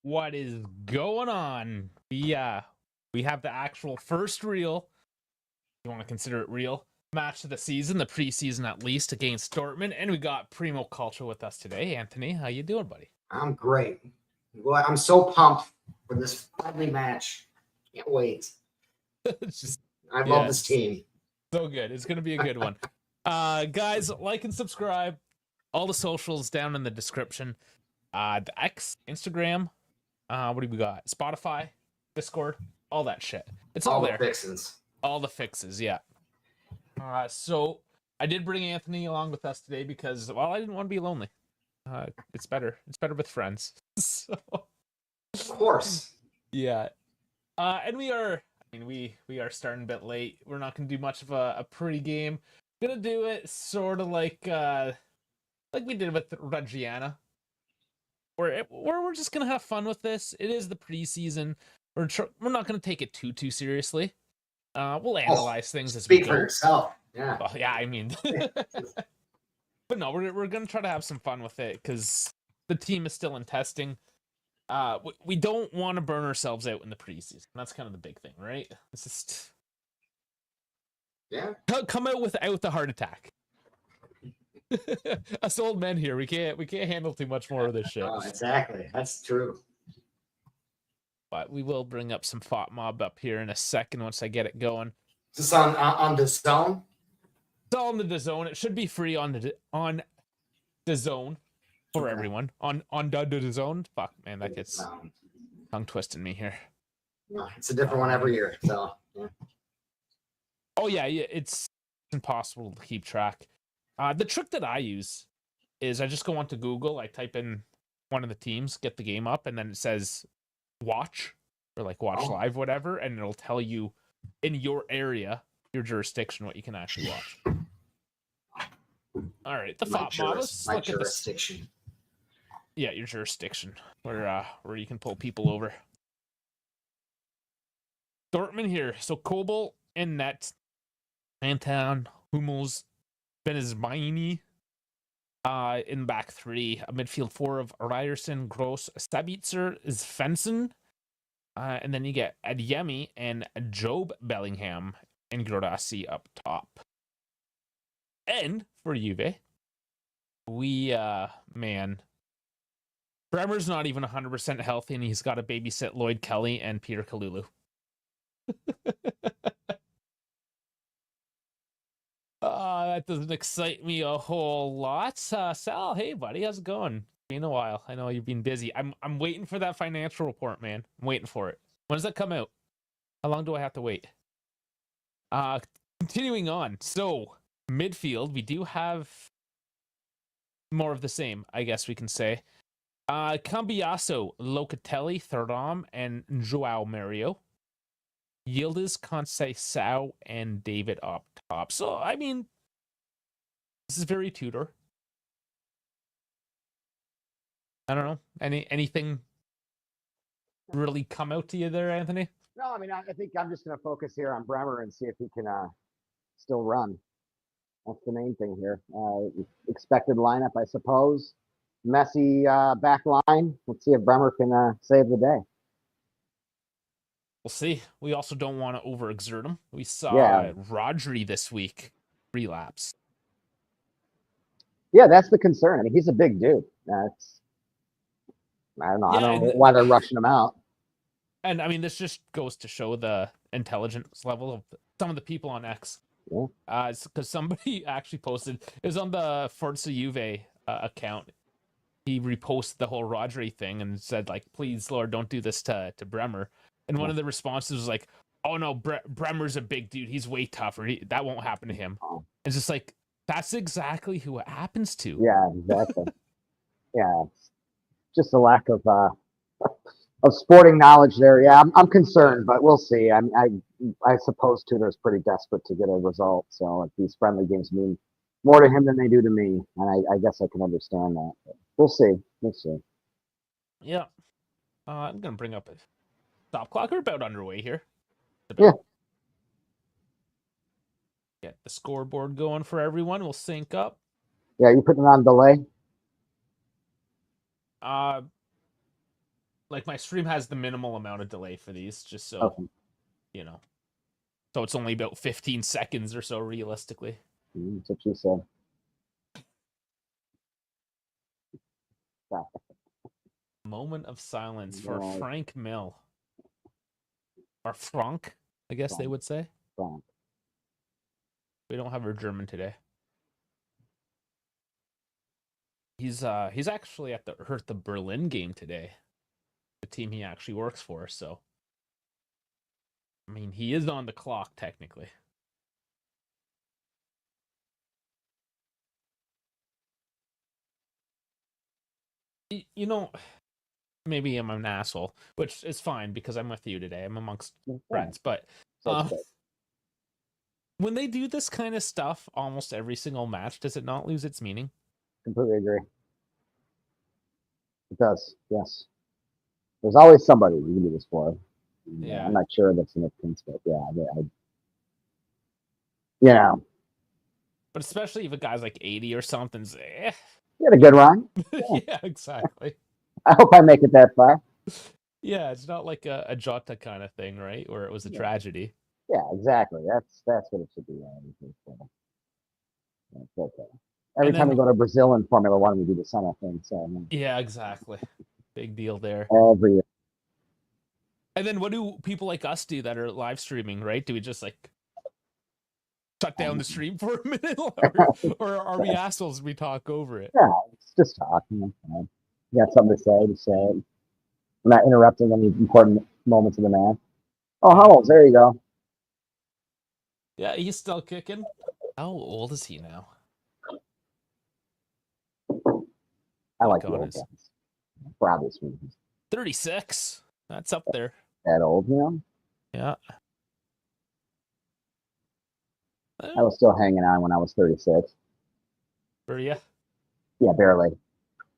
What is going on? We have the actual first real, you want to consider it real, match of the season, the preseason at least, against Dortmund, and we got Primo Culture with us today. Anthony, how you doing, buddy? I'm great. Well, I'm so pumped for this friendly match. Can't wait. I love this team. So good. It's going to be a good one. Guys, like and subscribe. All the socials down in the description. The X, Instagram. What do we got? Spotify, Discord, all that shit. It's all there. The fixins. All the fixes, yeah. So I did bring Anthony along with us today because, well, I didn't want to be lonely. It's better. It's better with friends. So, of course. Yeah. And we are starting a bit late. We're not going to do much of a pre-game. Gonna do it sort of like we did with Reggiana. Where we're just gonna have fun with this. It is the preseason. We're not gonna take it too seriously. We'll analyze things as we go. Speak for yourself. Yeah. Well, yeah, I mean, but no, we're gonna try to have some fun with it because the team is still in testing. We don't want to burn ourselves out in the preseason. That's kind of the big thing, right? It's just come out without the heart attack. Us old men here, we can't handle too much more of this shit. Oh, exactly, that's true. But we will bring up some Fought Mob up here in a second once I get it going. Is this on the zone? It's all on the zone. It should be free on the zone for everyone. On the zone. Fuck, man, that gets tongue twisting me here. No, it's a different one every year. So. Yeah. Oh yeah, it's impossible to keep track. The trick that I use is I just go onto Google, I type in one of the teams, get the game up, and then it says watch or like watch live, whatever, and it'll tell you in your area, your jurisdiction, what you can actually watch. All right, the Fought Mob. My jurisdiction. Yeah, your jurisdiction, where you can pull people over. Dortmund here. So Kobel in net, Anton, Hummels, Benizbaini in back three, a midfield four of Ryerson, Gross, Sabitzer, Svensson, and then you get Adeyemi and Job Bellingham and Guirassy up top. And for Juve, Bremer's not even 100% healthy, and he's got to babysit Lloyd Kelly and Peter Kalulu. That doesn't excite me a whole lot. Sal, hey buddy, how's it going? Been a while. I know you've been busy. I'm waiting for that financial report, man. I'm waiting for it. When does that come out? How long do I have to wait? Continuing on. So midfield, we do have more of the same, I guess we can say. Cambiasso, Locatelli, Thuram, and Joao Mario. Yildiz, Conceição, and David up top. So, I mean, this is very Tudor. I don't know. Anything really come out to you there, Anthony? No, I mean, I think I'm just going to focus here on Bremer and see if he can still run. That's the main thing here. Expected lineup, I suppose. Messy back line. Let's see if Bremer can save the day. We'll see. We also don't want to overexert him. We saw Rodri this week relapse. Yeah, that's the concern. I mean, he's a big dude. I don't know. I don't know why they're rushing him out. And I mean, this just goes to show the intelligence level of some of the people on X. Yeah. Because somebody actually posted, it was on the Forza Juve account. He reposted the whole Rodri thing and said, like, please, Lord, don't do this to Bremer. And one of the responses was like, oh no, Bremer's a big dude. He's way tougher. That won't happen to him. It's just like, that's exactly who it happens to. Yeah, exactly. Yeah. Just a lack of sporting knowledge there. Yeah, I'm concerned, but we'll see. I suppose Tudor's pretty desperate to get a result. So if these friendly games mean more to him than they do to me, and I guess I can understand that. But we'll see. We'll see. Yeah. I'm going to bring up a stop clock. We're about underway here. Yeah. Get the scoreboard going for everyone. We'll sync up. Yeah, you putting it on delay? like my stream has the minimal amount of delay for these, just so Okay. you know. So it's only about 15 seconds or so realistically. That's what you said. Moment of silence for Right. Frank Mill. Or Frank, I guess they would say. Frank. We don't have our German today. He's actually at the Hertha Berlin game today. The team he actually works for, so I mean he is on the clock technically. You know, maybe I'm an asshole, which is fine because I'm with you today. I'm amongst friends, but when they do this kind of stuff almost every single match, does it not lose its meaning? Completely agree. It does, yes. There's always somebody you can do this for. Yeah. I'm not sure that's significant, but yeah, yeah. But especially if a guy's like 80 or something's You had a good run. Yeah, exactly. I hope I make it that far. Yeah, it's not like a Jota kind of thing, right? Where it was a tragedy. Yeah, exactly. That's what it should be. It's okay. Every time we go to Brazil in Formula One, we do the summer thing. So yeah, exactly. Big deal there. Every year. And then what do people like us do that are live streaming, right? Do we just like shut down the stream for a minute, or are we assholes? We talk over it. Yeah, it's just talking. You got something to say, just say it. I'm not interrupting any important moments of the match. Oh, Hummels, there you go. Yeah, he's still kicking. How old is he now? I like the old guys. For obvious reasons. 36. That's up there. That old, you know? Yeah. I was still hanging on when I was 36. Were you? Yeah, barely.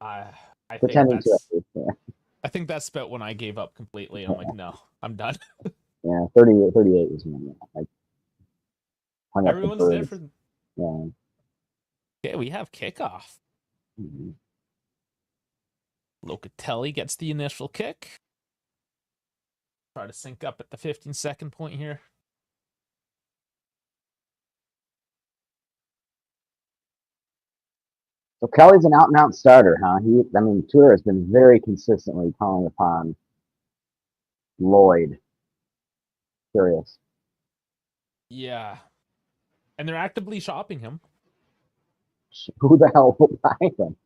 I Pretending to. Yeah. I think that's about when I gave up completely. I'm like, no, I'm done. Yeah, 38 was when I hung up. Everyone's different. Yeah. Okay, we have kickoff. Locatelli gets the initial kick. Try to sync up at the 15-second point here. So Kelly's an out-and-out starter, huh? Tudor has been very consistently calling upon Lloyd. Curious. Yeah. And they're actively shopping him. Who the hell will buy him?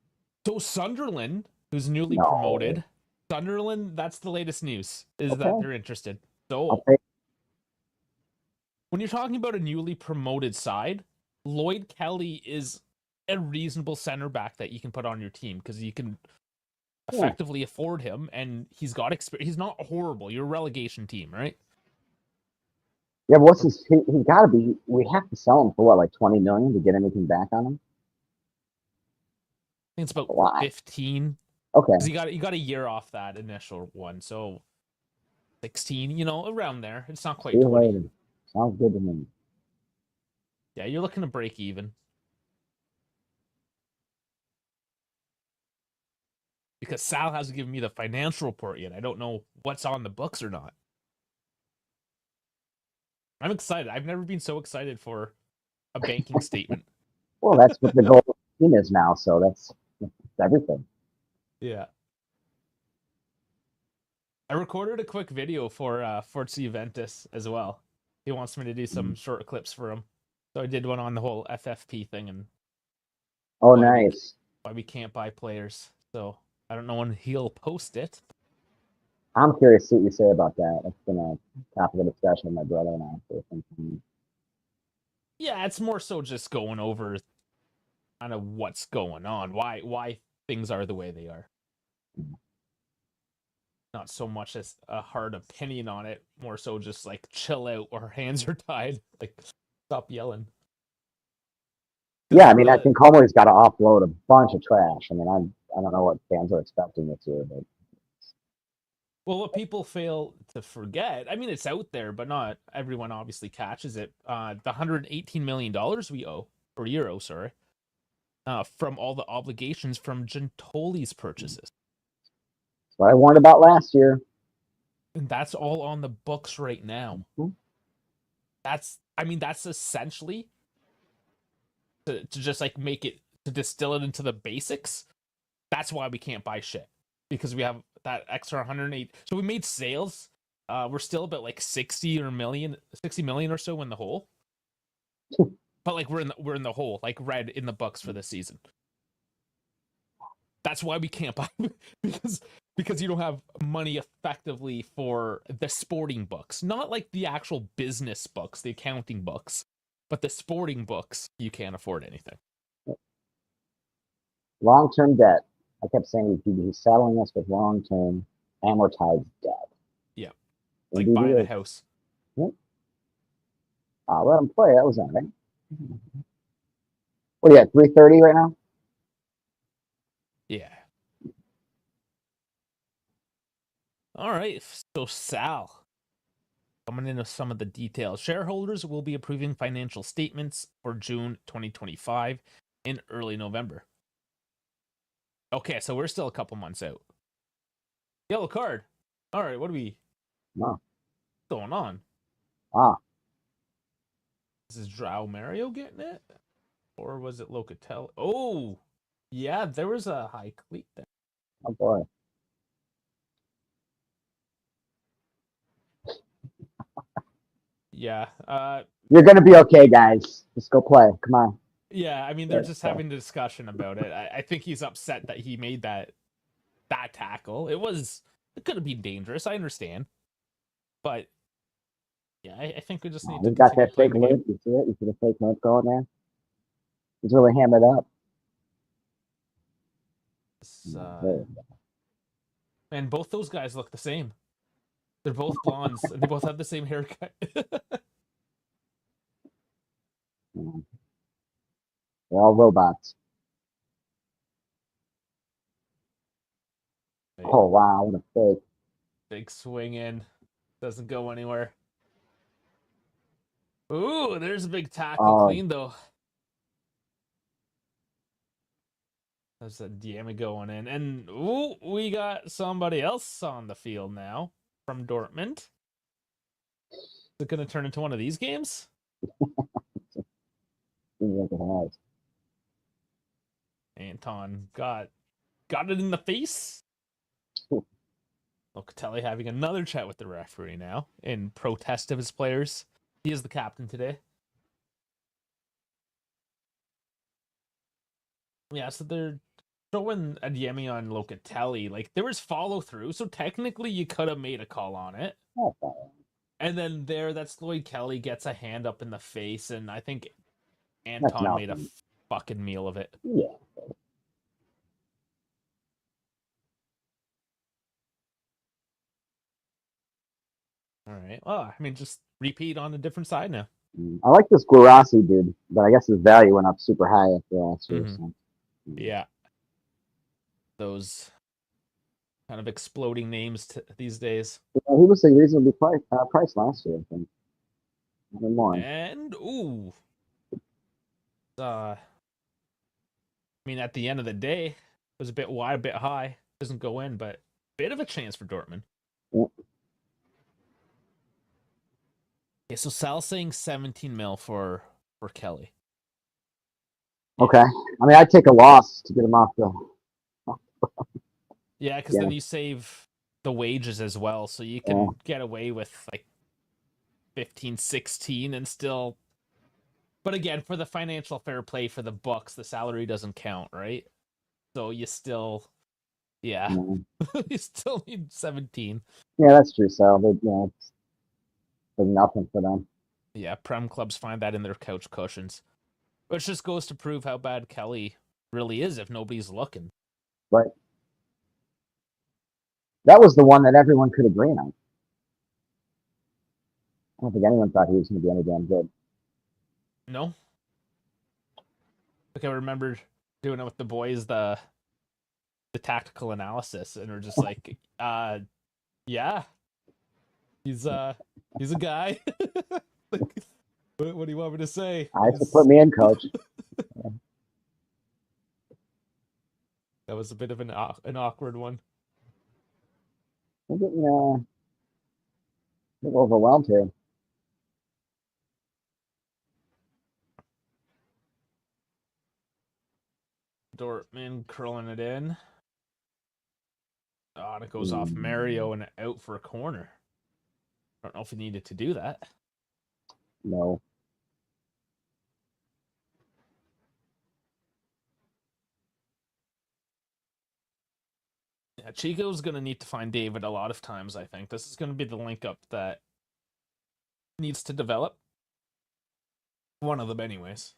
So Sunderland, who's newly promoted. Sunderland, that's the latest news, is that they're interested. So when you're talking about a newly promoted side, Lloyd Kelly is a reasonable center back that you can put on your team because you can effectively afford him, and he's got experience. He's not horrible. You're a relegation team, right? Yeah, but what's his? He's got to be. We have to sell him for what, like 20 million to get anything back on him? I think it's about 15. Okay. You got a year off that initial one, so 16. You know, around there. It's not quite 20. Sounds good to me. Yeah, you're looking to break even. Because Sal hasn't given me the financial report yet. I don't know what's on the books or not. I'm excited. I've never been so excited for a banking statement. Well, that's what the goal team is now, so that's everything. Yeah. I recorded a quick video for Juventus as well. He wants me to do some short clips for him. So I did one on the whole FFP thing and nice. Why we can't buy players. So I don't know when he'll post it. I'm curious to see what you say about that. That's been a topic of discussion with my brother and I for some time. Yeah, it's more so just going over kind of what's going on, why things are the way they are. Not so much as a hard opinion on it, more so just like chill out or hands are tied. Like, stop yelling. Yeah, I mean, I think Como's got to offload a bunch of trash. I mean, I don't know what fans are expecting this year, but. Well, what people fail to forget, I mean, it's out there, but not everyone obviously catches it. The $118 million we owe, or euro, sorry, from all the obligations from Gentoli's purchases. what I warned about last year. And that's all on the books right now. Mm-hmm. That's essentially to just like make it, to distill it into the basics. That's why we can't buy shit, because we have that extra 108. So we made sales. We're still about like 60 million or so in the hole. But like we're in the hole, like red in the books for this season. That's why we can't buy, because you don't have money effectively for the sporting books, not like the actual business books, the accounting books, but the sporting books. You can't afford anything. Long-term debt. I kept saying he's saddling us with long-term amortized debt. Yeah, like buying a house. Yep. Let him play. That was all right. What are you at, 330 right now? Yeah. All right. So Sal, coming into some of the details. Shareholders will be approving financial statements for June 2025 in early November. Okay, so we're still a couple months out. Yellow card. All right, what are we going on? Is João Mario getting it? Or was it Locatelli? Oh, yeah, there was a high cleat there. Oh, boy. Yeah. You're going to be okay, guys. Just go play. Come on. Yeah, I mean, they're just having a discussion about it. I think he's upset that he made that tackle. It could have been dangerous. I understand. But, yeah, I think we just need to He's got that fake lip. You see it? You see the fake lip going there? He's really hammered up. Man, both those guys look the same. They're both blondes, and they both have the same haircut. They're all robots. Oh, wow. What a fake. Big swing in. Doesn't go anywhere. Ooh, there's a big tackle. Clean, though. There's a Diemi going in. And, ooh, we got somebody else on the field now from Dortmund. Is it going to turn into one of these games? Anton got it in the face. Locatelli having another chat with the referee now in protest of his players. He is the captain today. Yeah, so they're throwing a Diemi on Locatelli. Like, there was follow through, so technically you could have made a call on it. And then that's Lloyd Kelly gets a hand up in the face, and I think Anton made a fucking meal of it. Yeah. All right. Well, I mean, just repeat on a different side now. I like this Guarassi dude, but I guess his value went up super high after last year. Mm-hmm. So. Yeah. Those kind of exploding names these days. Yeah, he was a reasonably priced last year, I think. Nothing more. And I mean, at the end of the day, it was a bit wide, a bit high. Doesn't go in, but bit of a chance for Dortmund. Yeah. Okay, so Sal's saying 17 mil for Kelly. Okay. I mean, I'd take a loss to get him off the... Yeah, because then you save the wages as well, so you can get away with like 15, 16 and still... But again, for the financial fair play for the books, the salary doesn't count, right? So you still... Yeah. You still need 17. Yeah, that's true, Sal. It's nothing for them. Yeah, Prem clubs find that in their couch cushions. Which just goes to prove how bad Kelly really is if nobody's looking. Right. That was the one that everyone could agree on. I don't think anyone thought he was going to be any damn good. No. Like I remember doing it with the boys, the tactical analysis, and we're just like, yeah, he's a guy. Like, what do you want me to say? I have to put me in, coach. That was a bit of an awkward one. I'm getting a little overwhelmed here. Dortmund curling it in. Oh, and it goes off Mario and out for a corner. I don't know if he needed to do that. No. Yeah, Chico's going to need to find David a lot of times, I think. This is going to be the link up that needs to develop. One of them, anyways.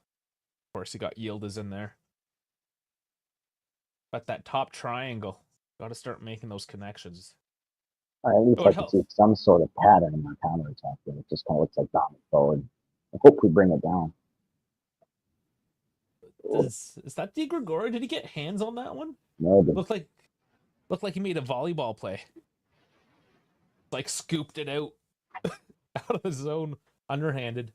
Of course, he got Yildiz in there. But that top triangle, got to start making those connections. At least I can see some sort of pattern in my counterattack there. It just kind of looks like dominant forward. I hope we bring it down. Is that Di Gregorio? Did he get hands on that one? No, Looked like he made a volleyball play. Like scooped it out out of the zone, underhanded.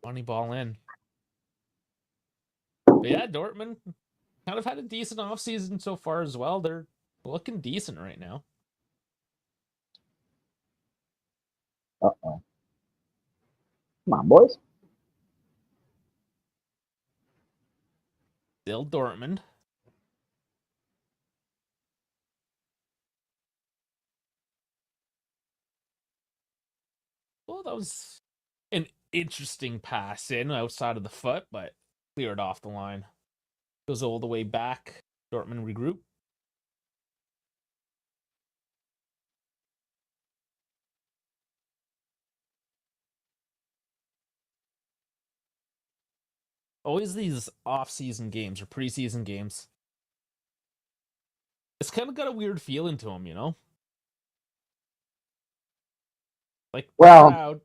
Money ball in. But yeah, Dortmund kind of had a decent offseason so far as well. They're looking decent right now. Uh-oh. Come on, boys. Still Dortmund. Well, that was an interesting pass in outside of the foot, but cleared off the line. Goes all the way back. Dortmund regroup. Always these off-season games or preseason games. It's kind of got a weird feeling to them, you know? Like, well, crowd.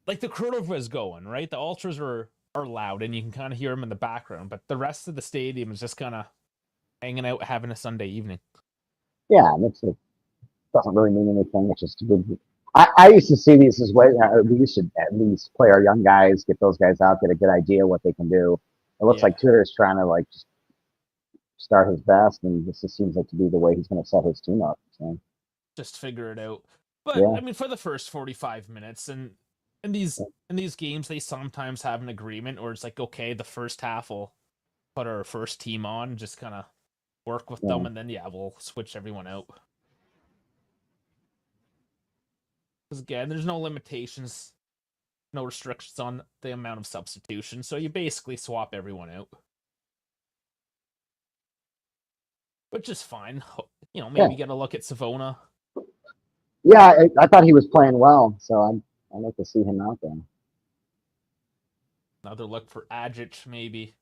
Like, the crowd was going, right? The ultras are loud, and you can kind of hear them in the background, but the rest of the stadium is just kind of hanging out, having a Sunday evening. Yeah, it doesn't really mean anything. It's just a good. I used to see these as way. We used to at least play our young guys, get those guys out, get a good idea what they can do. It looks like Tudor's trying to like just start his best, and this just seems like to be the way he's going to set his team up. So. Just figure it out. But yeah. I mean, for the first 45 minutes, and in these games, they sometimes have an agreement, or it's like, okay, the first half will put our first team on, just kind of work with them, and then we'll switch everyone out. Because again, there's no limitations, no restrictions on the amount of substitution, so you basically swap everyone out. Which is fine. You know, maybe get a look at Savona. Yeah, I thought he was playing well, so I'd like to see him out there. Another look for Ajic, maybe.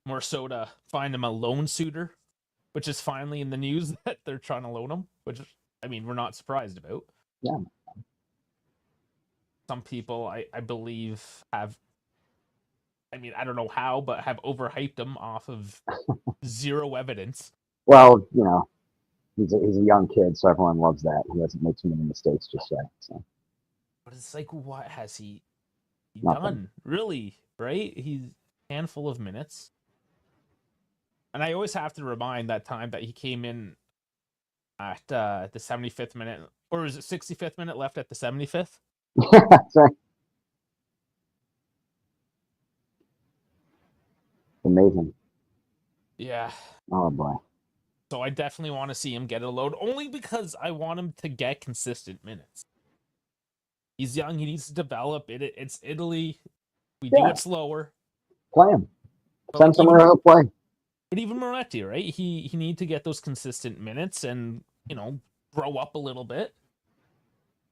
More so to find him a loan suitor, which is finally in the news that they're trying to loan him, which, I mean, we're not surprised about. Yeah. Some people, I believe, have, I mean, I don't know how, but have overhyped him off of zero evidence. Well, you know, he's a young kid, so everyone loves that. He hasn't made too many mistakes just yet. So. But it's like, what has he done? Really, right? He's a handful of minutes. And I always have to remind that time that he came in at the 75th minute, or is it 65th minute left at the 75th? That's right. Amazing. Yeah. Oh boy. So I definitely want to see him get a load, only because I want him to get consistent minutes. He's young. He needs to develop. It's Italy. We do it slower. Play him. Send somewhere to play. But even Moretti, right? He need to get those consistent minutes and, you know, grow up a little bit.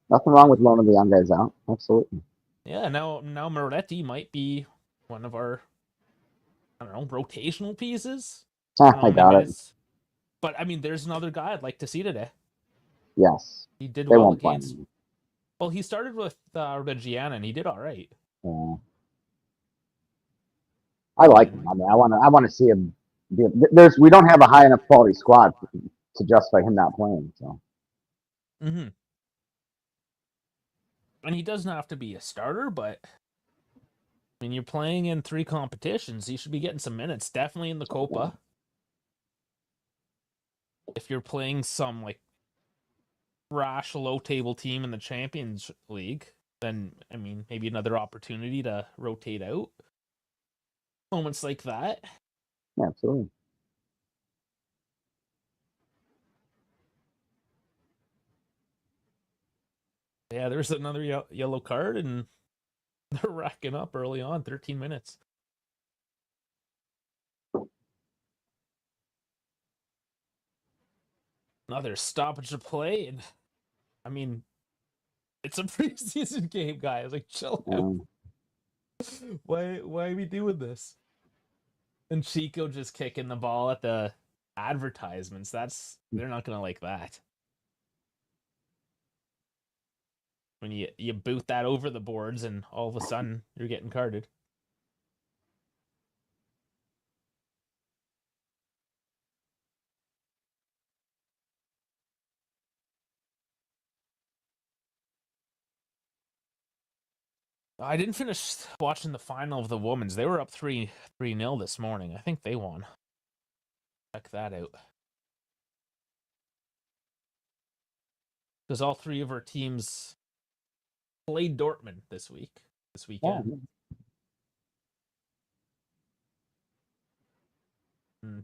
Nothing wrong with loaning the young guys out. Absolutely. Yeah, now Moretti might be one of our, I don't know, rotational pieces. I doubt it. But I mean, there's another guy I'd like to see today. Yes. He did well against. Well, he started with Reggiana and he did all right. Yeah. I like him. I mean, I want to see him. We don't have a high enough quality squad to justify him not playing. So. Mm-hmm. And he doesn't have to be a starter, but I mean, you're playing in 3 competitions. He should be getting some minutes. Definitely in the Copa. if you're playing some like rash low table team in the Champions League, then I mean maybe another opportunity to rotate out. Moments like that. Yeah, absolutely. Yeah, there's another yellow card, and they're racking up early on, 13 minutes. Another stoppage of play, and I mean, it's a preseason game, guys. Like, chill out. Why are we doing this? And Chico just kicking the ball at the advertisements. They're not gonna like that. When you boot that over the boards, and all of a sudden you're getting carded. I didn't finish watching the final of the women's. They were up 3-0 this morning. I think they won. Check that out. Because all three of our teams played Dortmund this weekend. Yeah.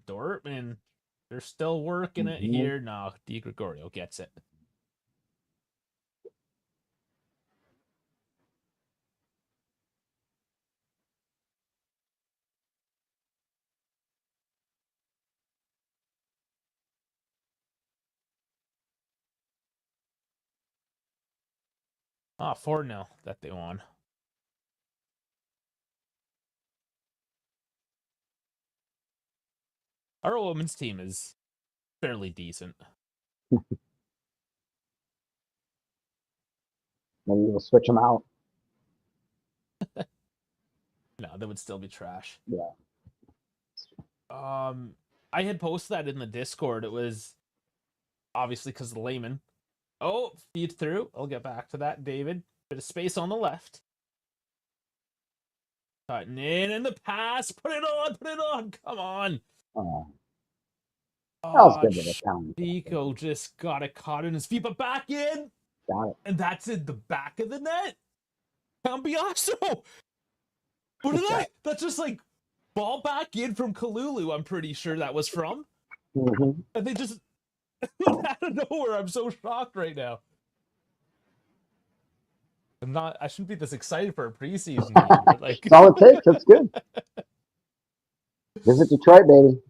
Dortmund, they're still working it here. No, Di Gregorio gets it. Ah, 4-0 that they won. Our women's team is fairly decent. Maybe we'll switch them out. No, that would still be trash. Yeah. I had posted that in the Discord. It was obviously because of the layman. Oh, feed through. I'll get back to that, David. Bit of space on the left. Cutting in the pass. Put it on. Come on. That was good with the count. Chico just got it caught in his feet, but back in. Got it. And that's in the back of the net. Cambiasso. What did I? That's just like ball back in from Kalulu. I'm pretty sure that was from. Mm-hmm. And they just out of nowhere. I'm so shocked right now. I shouldn't be this excited for a preseason game, but like That's all it takes. That's good. Visit Detroit, baby.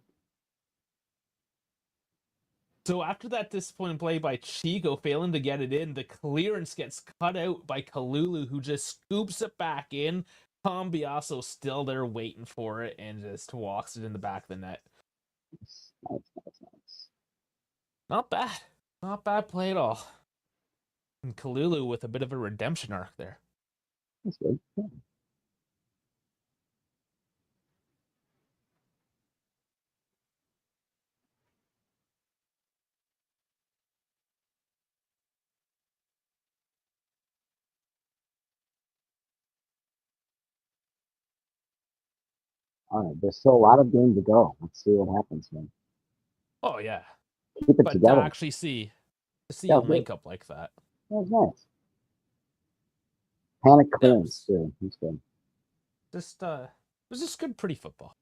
So after that disappointing play by Chico failing to get it in, the clearance gets cut out by Kalulu, who just scoops it back in. Cambiasso still there waiting for it and just walks it in the back of the net. Nice. Not bad. Not bad play at all. And Kalulu with a bit of a redemption arc there. That's good. Yeah. All right, there's still a lot of game to go. Let's see what happens, man. Oh yeah. Keep it But together. to actually see a link up like that. That was nice. Panic clearance too. He's good. It was just good, pretty football.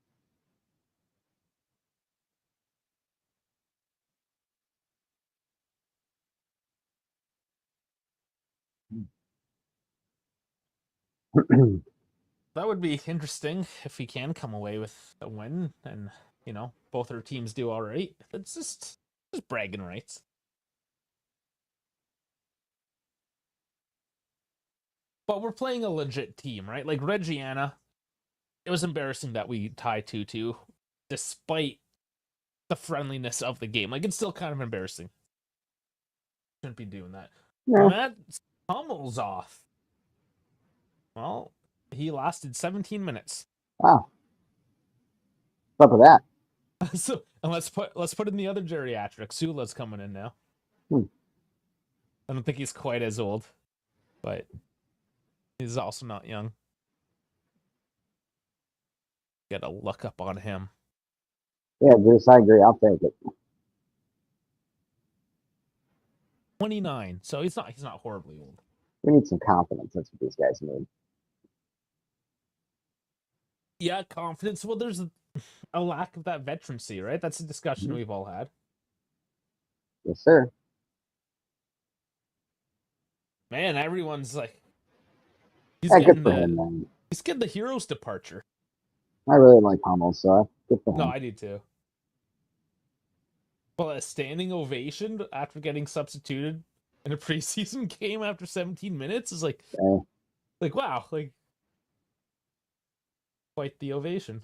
That would be interesting if we can come away with a win and, both our teams do all right. It's just bragging rights. But we're playing a legit team, right? Like Reggiana, it was embarrassing that we tied 2-2 despite the friendliness of the game. Like, it's still kind of embarrassing. Shouldn't be doing that. Yeah. Matt Hummel's off. Well, he lasted 17 minutes. Wow. What's up with that? So, and let's put in the other geriatric. Sula's coming in now. I don't think he's quite as old, but he's also not young. Got to look up on him. Yeah, Bruce, I agree. I'll take it. 29. So he's not horribly old. We need some confidence. That's what these guys need. Yeah, confidence. Well, there's a lack of that veterancy, right? That's a discussion we've all had. Yes, sir. Man, everyone's like, Good for him, man. He's getting the hero's departure. I really like Hummels, so good for him. No, I do too. Well, a standing ovation after getting substituted in a preseason game after 17 minutes is like wow, like quite the ovation.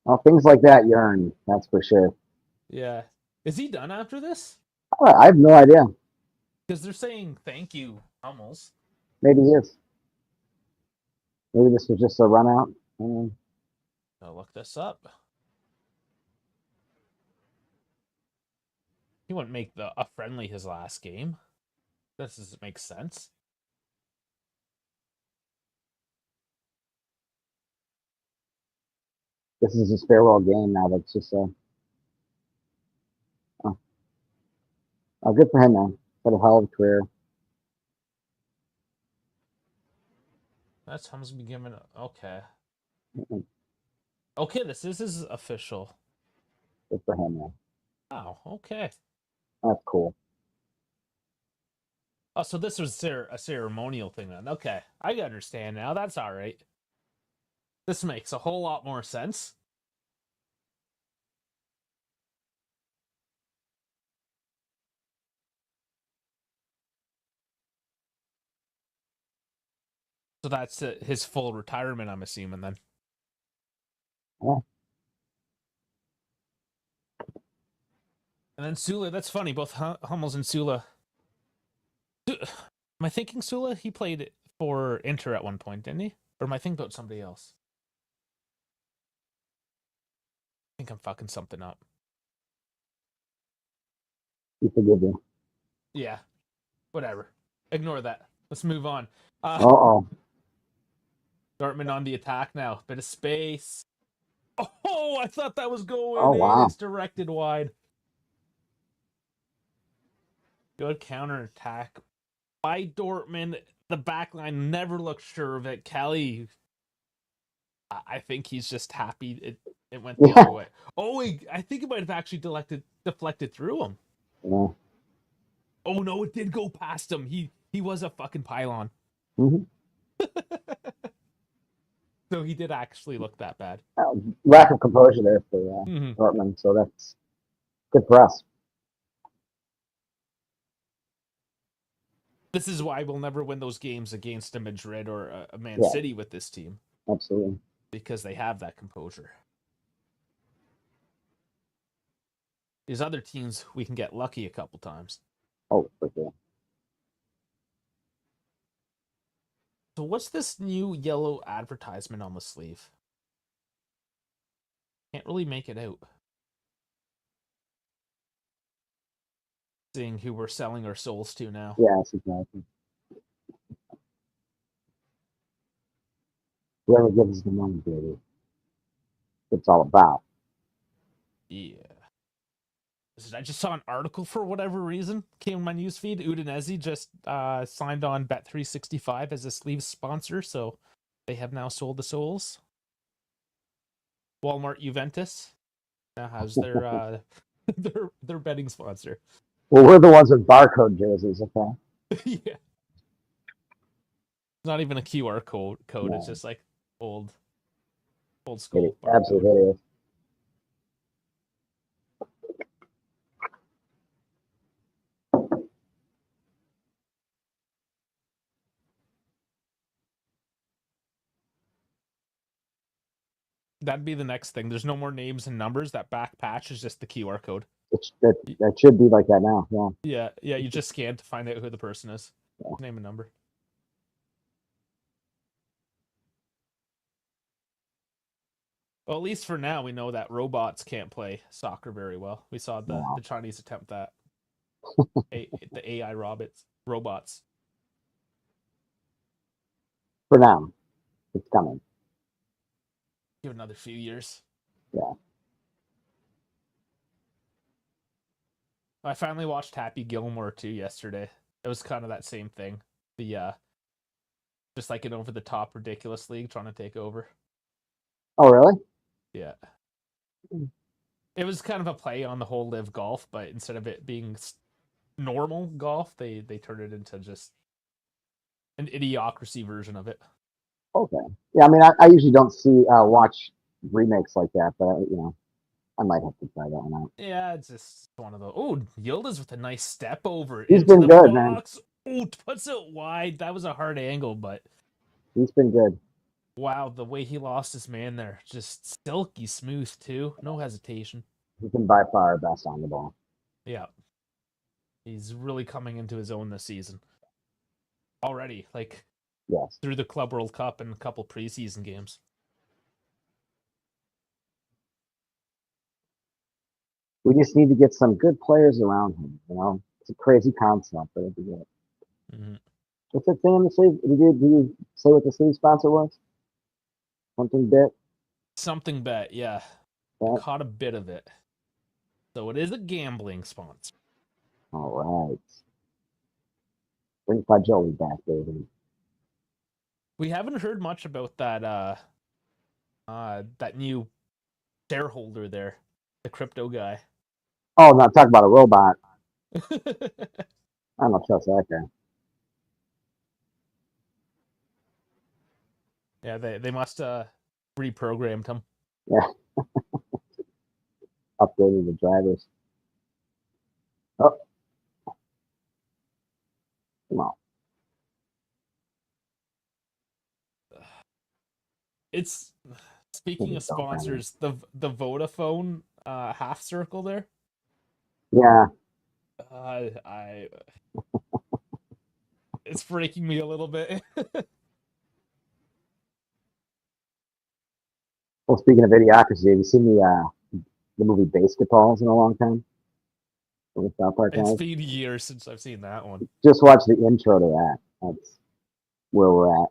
Well, things like that you earn, that's for sure. Yeah. Is he done after this? I have no idea. Because they're saying thank you, Hummels. Maybe he is. Maybe this was just a run out. I'll look this up. He wouldn't make a friendly his last game. This doesn't make sense. This is his farewell game now. That's just good for him, man. What a hell of a career. That's Hummels be given. Okay. Okay, this is his official. Good for him, man. Wow. Okay. That's cool. Oh, so this was a ceremonial thing then. Okay, I understand now. That's all right. This makes a whole lot more sense. So that's his full retirement, I'm assuming then. Yeah. And then Sula, that's funny. Both Hummels and Sula. Am I thinking Sula? He played for Inter at one point, didn't he? Or am I thinking about somebody else? I think I'm fucking something up. He forgive you. Yeah. Whatever. Ignore that. Let's move on. Dortmund on the attack now. Bit of space. Oh, I thought that was going in. Wow. It's directed wide. Good counterattack by Dortmund. The backline never looked sure of it. Kelly, I think he's just happy it went the other way. Oh, I think it might have actually deflected through him. Yeah. Oh no, it did go past him. He was a fucking pylon. Mm-hmm. So he did actually look that bad. Lack of composure there for Dortmund, so that's good for us. This is why we'll never win those games against a Madrid or a Man City with this team. Absolutely. Because they have that composure. These other teams, we can get lucky a couple times. Oh, for sure. So what's this new yellow advertisement on the sleeve? Can't really make it out. Seeing who we're selling our souls to now. Yes, exactly. Whoever gives us the money, baby. It's all about. Yeah. I just saw an article for whatever reason. Came in my newsfeed. Udinese just signed on Bet365 as a sleeve sponsor, so they have now sold the souls. Walmart Juventus now has their their betting sponsor. Well, we're the ones with barcode jerseys, okay? Yeah. It's not even a QR code. No. It's just like old school. Absolutely hideous. That'd be the next thing. There's no more names and numbers. That back patch is just the QR code. That should be like that now. Yeah. Yeah. You just scan to find out who the person is. Yeah. Name and number. Well, at least for now, we know that robots can't play soccer very well. We saw the Chinese attempt that. The AI robots. For now, it's coming. Give another few years. Yeah. I finally watched Happy Gilmore too yesterday. It was kind of that same thing. The just like an over the top ridiculous league trying to take over. Oh, really? Yeah. It was kind of a play on the whole live golf, but instead of it being normal golf, they turned it into just an idiocracy version of it. Okay. Yeah, I mean, I usually don't watch remakes like that, but I might have to try that one out. Yeah, it's just one of those. Oh, Yildiz with a nice step over He's into been the good, man. box. Oh, puts it wide. That was a hard angle, but He's been good. wow, the way he lost his man there, just silky smooth too. No hesitation. He's been by far our best on the ball. Yeah. He's really coming into his own this season. Already, like Yes. through the Club World Cup and a couple preseason games. We just need to get some good players around him. It's a crazy concept, but it'd be good. Mm-hmm. What's that thing in the sleeve? Did you say what the sleeve sponsor was? Something bit? Something bet, yeah. I caught a bit of it. So it is a gambling sponsor. All right. Bring Fagioli back, baby. We haven't heard much about that that new shareholder there, the crypto guy. Oh, no, talk about a robot. I don't trust that guy. Yeah, they must reprogrammed him. Yeah. Updating the drivers. Oh. Come on. It's speaking of sponsors, the Vodafone half circle there. Yeah. It's breaking me a little bit. Well, speaking of idiocracy, have you seen the movie Basketballs in a long time? From the South Park guys? It's been years since I've seen that one. Just watch the intro to that. That's where we're at.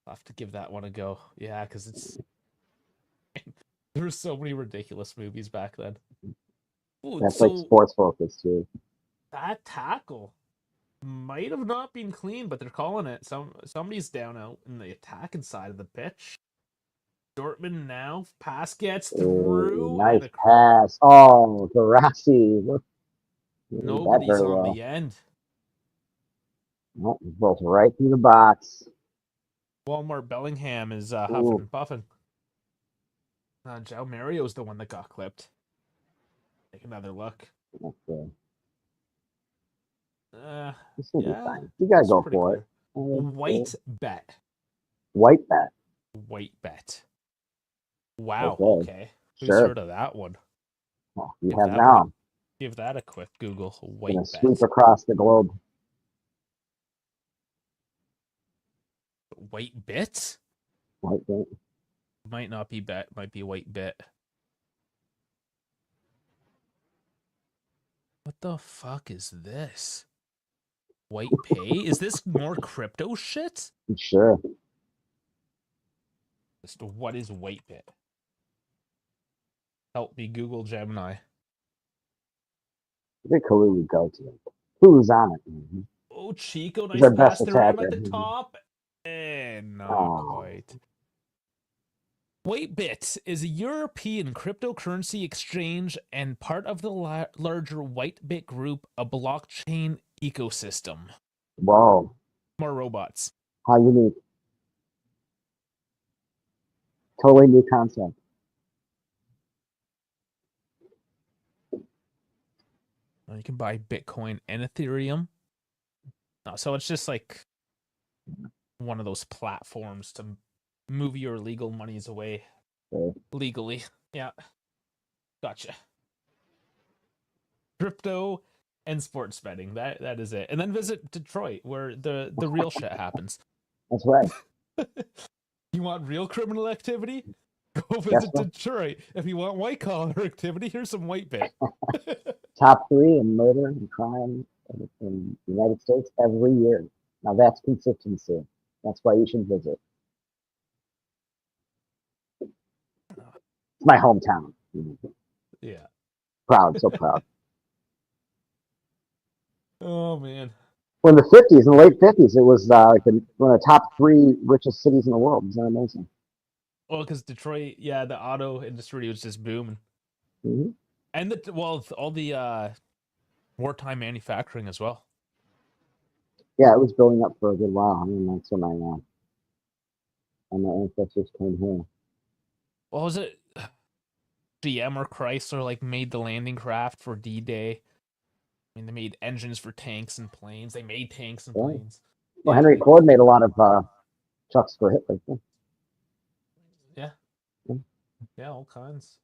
I'll have to give that one a go. Yeah, because it's there were so many ridiculous movies back then. Ooh, That's like Sports Focus too. That tackle might have not been clean, but they're calling it. Somebody's down out in the attacking side of the pitch. Dortmund now. Pass gets through. Nice pass. Oh, Garassi. Nobody's on the end. Well, both right through the box. Walmart Bellingham is huffing and puffing. Joe Mario's the one that got clipped. Take another look. Okay. Yeah, you gotta go for it. White bet. White bet. White bet. Wow. Okay. Who's Sure. heard of that one? Well, you have now. Give that a quick Google. White bet. Sweep across the globe. White bit? White bet. Might not be bet. Might be white bit. What the fuck is this? White pay? Is this more crypto shit? Sure. Just what is white bit? Help me Google Gemini. Where did Kalulu go to? Who's on it? Mm-hmm. Oh, Chico, nice pass to Ram at the top. And not quite. Whitebit is a European cryptocurrency exchange and part of the larger Whitebit group, a blockchain ecosystem. Whoa. More robots. How unique. Totally new concept. You can buy Bitcoin and Ethereum. So it's just like one of those platforms to move your legal monies away legally. Yeah. Gotcha. Crypto and sports betting. That is it. And then visit Detroit where the real shit happens. That's right. You want real criminal activity? Go visit Detroit. If you want white collar activity, here's some white bit. Top 3 in murder and crime in the United States every year. Now that's consistency. That's why you should visit. It's my hometown. Yeah. Proud, so proud. Oh man. Well, in the 50s, in the late 50s, it was like one of the top 3 richest cities in the world. Isn't that amazing? Well, because Detroit, yeah, the auto industry was just booming, Hmm. and all the wartime manufacturing as well. Yeah, it was building up for a good while. I mean, that's when my ancestors came here. What was it? GM or Chrysler like made the landing craft for D-Day. I mean, they made engines for tanks and planes. They made tanks and Yeah. planes. Well, Yeah, Henry like Ford made a lot of trucks for Hitler. Yeah. yeah, Yeah. yeah, all kinds,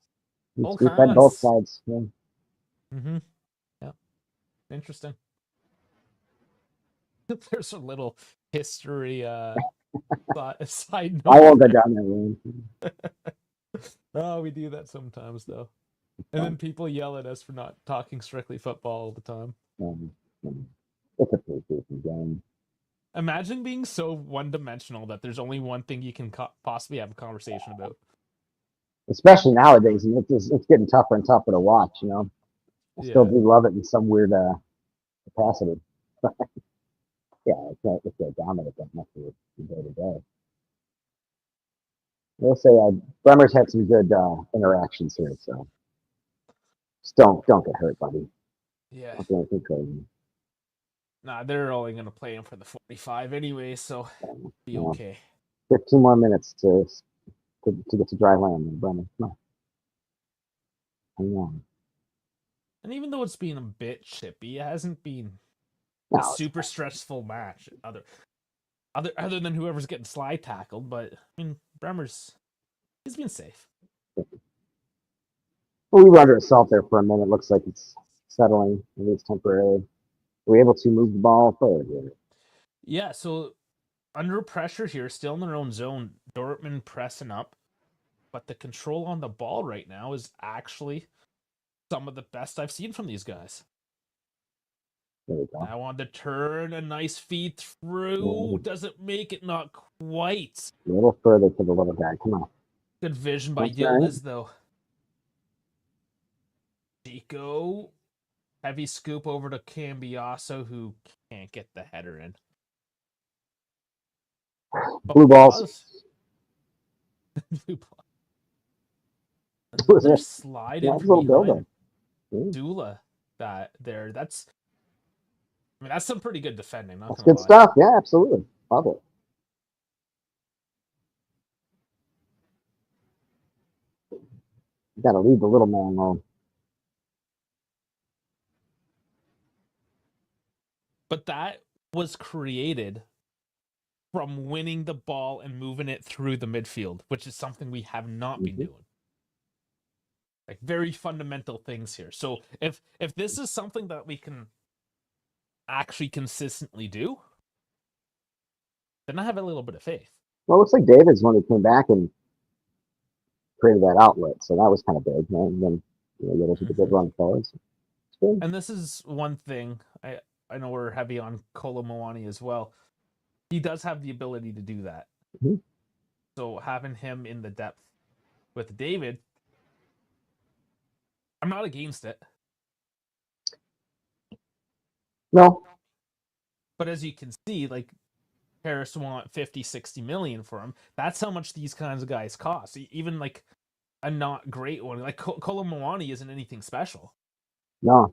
We've, all we've had both kinds. sides. Yeah. Mm-hmm. Yeah, interesting. There's a little history side I note won't go there. down that road. Oh, we do that sometimes though. And then people yell at us for not talking strictly football all the time. Um, um, it's a pretty decent game. Imagine being so one-dimensional that there's only one thing you can possibly have a conversation about. Especially nowadays, and it's getting tougher and tougher to watch. I still Yeah. do love it in some weird capacity. Yeah, it's a dominant that much from day to day. We'll say Bremer's had some good interactions here, so just don't get hurt, buddy. Yeah. Don't do anything crazy. Nah, they're only gonna play him for the 45 anyway, so be You know, okay. 15 more minutes to get to dry land, Bremer. Come on, hang on. And even though it's been a bit chippy, it hasn't been a No, super stressful match. Other than whoever's getting slide tackled, but I mean he's been safe. well, we were under assault there for a minute. Looks like it's settling, at least temporarily. We're able to move the ball forward here. Yeah, so under pressure here, still in their own zone, Dortmund pressing up, but the control on the ball right now is actually some of the best I've seen from these guys. There we go. I want to turn a nice feed through. Yeah, Doesn't make it, not quite. a little further to the little guy. Come on. Good vision by That's all right. Yildiz, though. Chico. Heavy scoop over to Cambiasso, who can't get the header in. But Blue balls. Blue ball. It was Another a slide nice in from little behind buildup. Yeah, Dula. That's some pretty good defending, not that's gonna good lie. stuff. Yeah, absolutely. Love it. You got to leave the little man alone. But that was created from winning the ball and moving it through the midfield, which is something we have not been Mm-hmm. doing. Like very fundamental things here. So if this is something that we can actually consistently do, then I have a little bit of faith. Well, it looks like David's when he came back and created that outlet, so that was kind of big. Right? And then you had a good run forward. So it's good. And this is one thing I know we're heavy on Kolo Muani as well. He does have the ability to do that. Mm-hmm. So having him in the depth with David, I'm not against it. No, But as you can see, like Paris want 50, 60 million for him. That's how much these kinds of guys cost. Even like a not great one. Like Kolo Muani isn't anything special. no.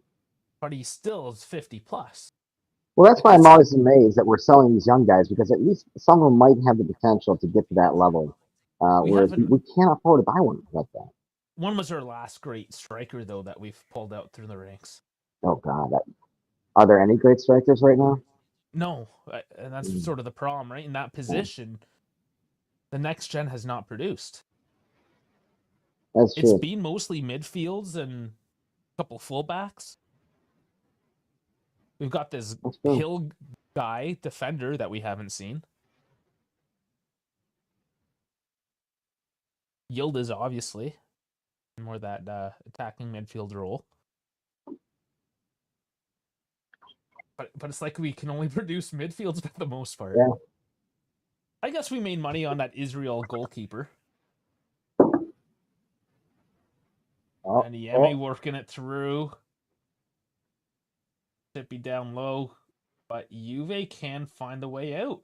But he still is 50 plus. Well, that's Like why I'm he's always amazed that we're selling these young guys because at least some of them might have the potential to get to that level. we Whereas haven't we can't afford to buy one like that. one was our last great striker though that we've pulled out through the ranks. Oh God, are there any great strikers right now? No, and that's sort of the problem, right? In that position, the next gen has not produced. That's It's true. been mostly midfields and a couple fullbacks. We've got this That's true. Hill guy defender that we haven't seen. Yildiz obviously more that attacking midfield role. But it's like we can only produce midfields for the most part. Yeah. I guess we made money on that Israel goalkeeper. And Yemi working it through. Tippy down low, but Juve can find the way out.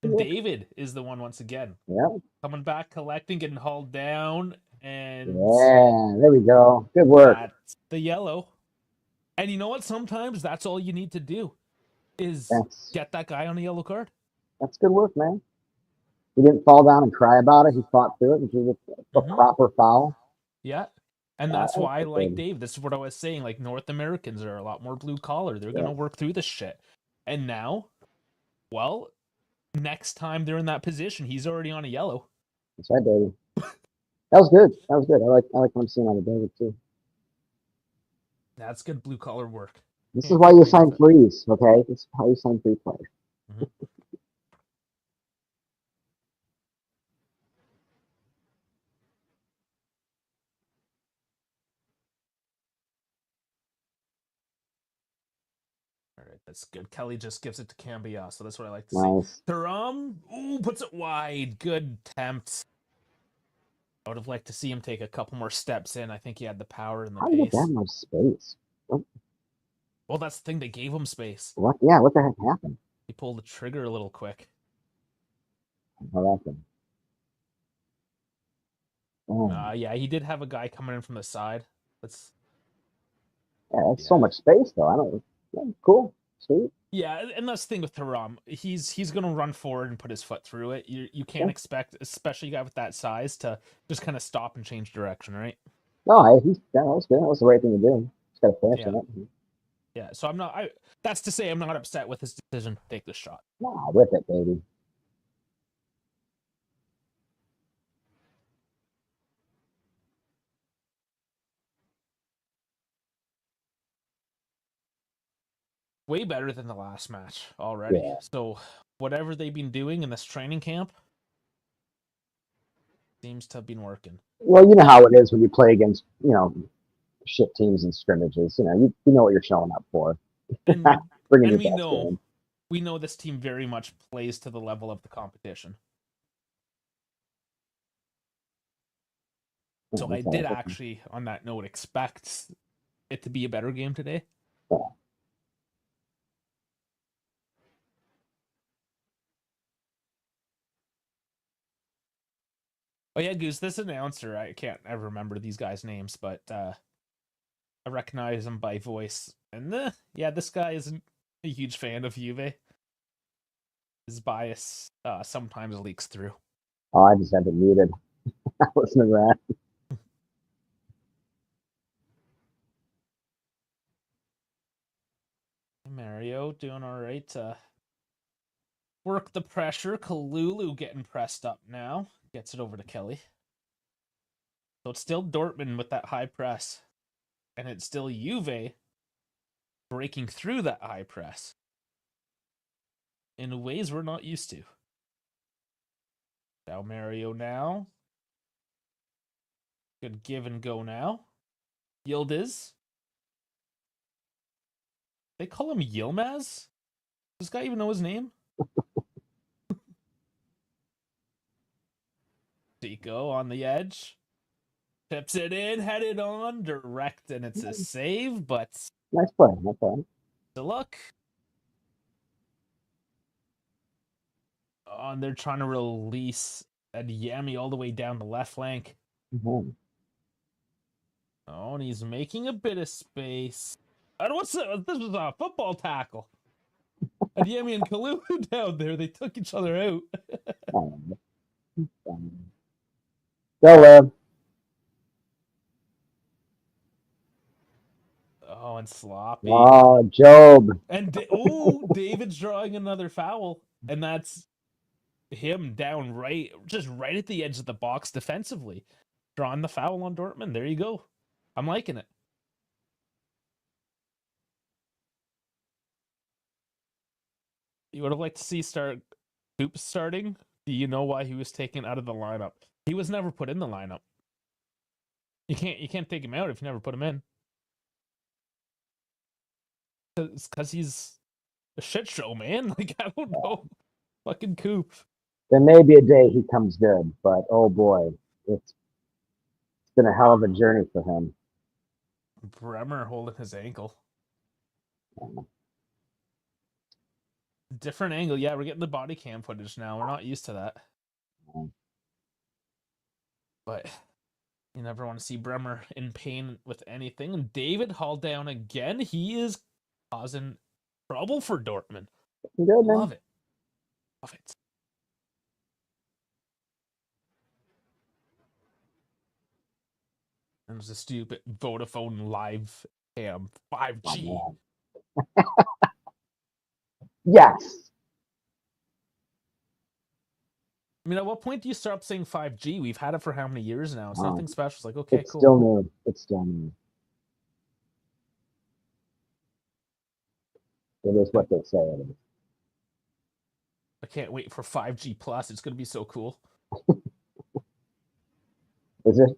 And David is the one once again. Yeah. Coming back, collecting, getting hauled down, and Yeah, there we go. Good work. that's the yellow. And you know what? Sometimes that's all you need to do is get that guy on a yellow card. That's good work, man. He didn't fall down and cry about it. He fought through it and drew a proper foul. Yeah. And that's why, like Dave, this is what I was saying. Like, North Americans are a lot more blue collar. They're going to work through this shit. And now, well, next time they're in that position, he's already on a yellow. That's right, baby. That was good. That was good. I like what I'm seeing out of David too. That's good blue collar work. This is why you sign threes, okay? This is how you sign three players. Mm-hmm. All right, that's good. Kelly just gives it to Cambia, so that's what I like to see. Thuram, puts it wide. Good attempt. I would have liked to see him take a couple more steps in. I think he had the power and the pace. How did he get that much space? Well, that's the thing. They gave him space. What? Yeah, what the heck happened? He pulled the trigger a little quick. What happened? Yeah, he did have a guy coming in from the side. That's so much space, though. I don't. Yeah, cool, sweet. Yeah, and that's the thing with Thuram. He's going to run forward and put his foot through it. You can't expect, especially a guy with that size, to just kind of stop and change direction, right? No, that was good. That was the right thing to do. Just got to finish it. Yeah, so I'm not. That's to say, I'm not upset with his decision to take this shot. Nah, whip it, baby. Way better than the last match already. Yeah. So whatever they've been doing in this training camp seems to have been working. Well, you know how it is when you play against, shit teams and scrimmages. You know what you're showing up for. And we know this team very much plays to the level of the competition. So I did actually, on that note, expect it to be a better game today. Yeah. Oh yeah, Goose, this announcer, I can't ever remember these guys' names, but I recognize him by voice. And this guy isn't a huge fan of Juve. His bias sometimes leaks through. Oh, I just have it muted. I listen to that. Mario doing all right to work the pressure. Kalulu getting pressed up now. Gets it over to Kelly. So it's still Dortmund with that high press. And it's still Juve breaking through that high press in ways we're not used to. Now Mario now. Good give and go now. Yildiz. They call him Yilmaz? Does this guy even know his name? Zico on the edge. Tips it in, headed on, direct, and it's a save, but... Nice play, nice play. Good luck. Oh, and they're trying to release Yami all the way down the left flank. Mm-hmm. Oh, and he's making a bit of space. I don't want this was a football tackle. Yami and Kalu down there, they took each other out. Go, Lev. Oh, and sloppy. Oh, Job. And David's drawing another foul, and that's him down just right at the edge of the box defensively, drawing the foul on Dortmund. There you go. I'm liking it. You would have liked to see Coop starting. Do you know why he was taken out of the lineup? He was never put in the lineup. You can't take him out if you never put him in. Because he's a shit show, man. Like, I don't know. Fucking Coop. There may be a day he comes good, but oh boy, it's been a hell of a journey for him. Bremer holding his ankle. Different angle. Yeah, we're getting the body cam footage now. We're not used to that. But you never want to see Bremer in pain with anything. And David hauled down again. He is causing trouble for Dortmund. Good, man. Love it. Love it. And there's a stupid Vodafone live cam 5G. Oh, yes. I mean, at what point do you start saying 5G? We've had it for how many years now? It's nothing special. It's like, okay, it's cool. Still new. It's still new. It is what they say it is. I can't wait for 5G plus. It's going to be so cool. Is it?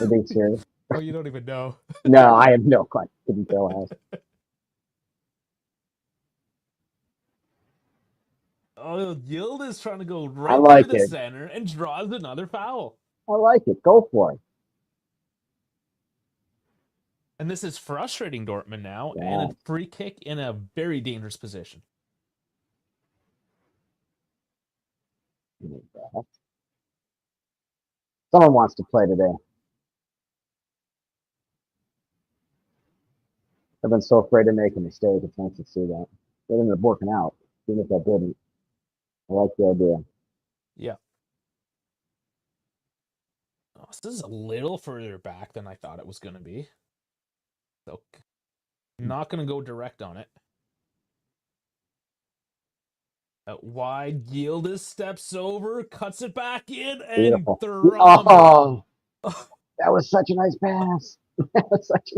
Are they serious? Oh, you don't even know. No, I have no clue. Couldn't tell us. Oh, Yield is trying to go right through the center and draws another foul. I like it. Go for it. And this is frustrating Dortmund now, and a free kick in a very dangerous position. Someone wants to play today. I've been so afraid to make a mistake. It's nice to see that. They ended up working out, even if I didn't. I like the idea. Yeah. Oh, this is a little further back than I thought it was going to be. So, not going to go direct on it. Wide Yildiz steps over, cuts it back in, and oh, that was such a nice pass.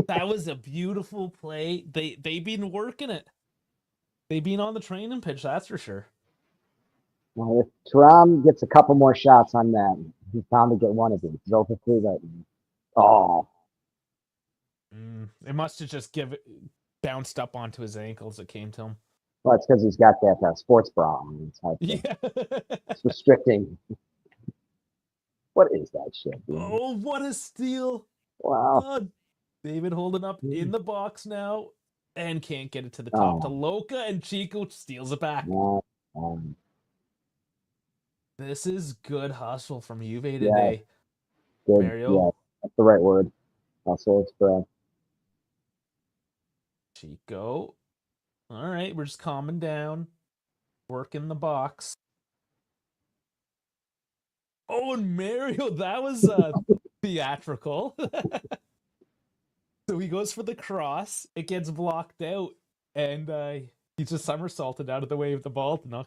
That was a beautiful play. They've been working it. They've been on the training pitch, that's for sure. Well, if Thuram gets a couple more shots on that, he's bound to get one of these. He's over 3 right now. Oh. It must have just bounced up onto his ankles. It came to him. Well, it's because he's got that sports bra on. It's hard it's restricting. What is that shit, dude? Oh, what a steal. Wow. David holding up in the box now and can't get it to the top to Loca, and Chico steals it back. This is good hustle from Juve today. Good. Mario. Yeah, that's the right word. Hustle express. Chico. All right, we're just calming down. Working the box. Oh, and Mario, that was theatrical. So he goes for the cross. It gets blocked out. And he just somersaulted out of the way of the ball to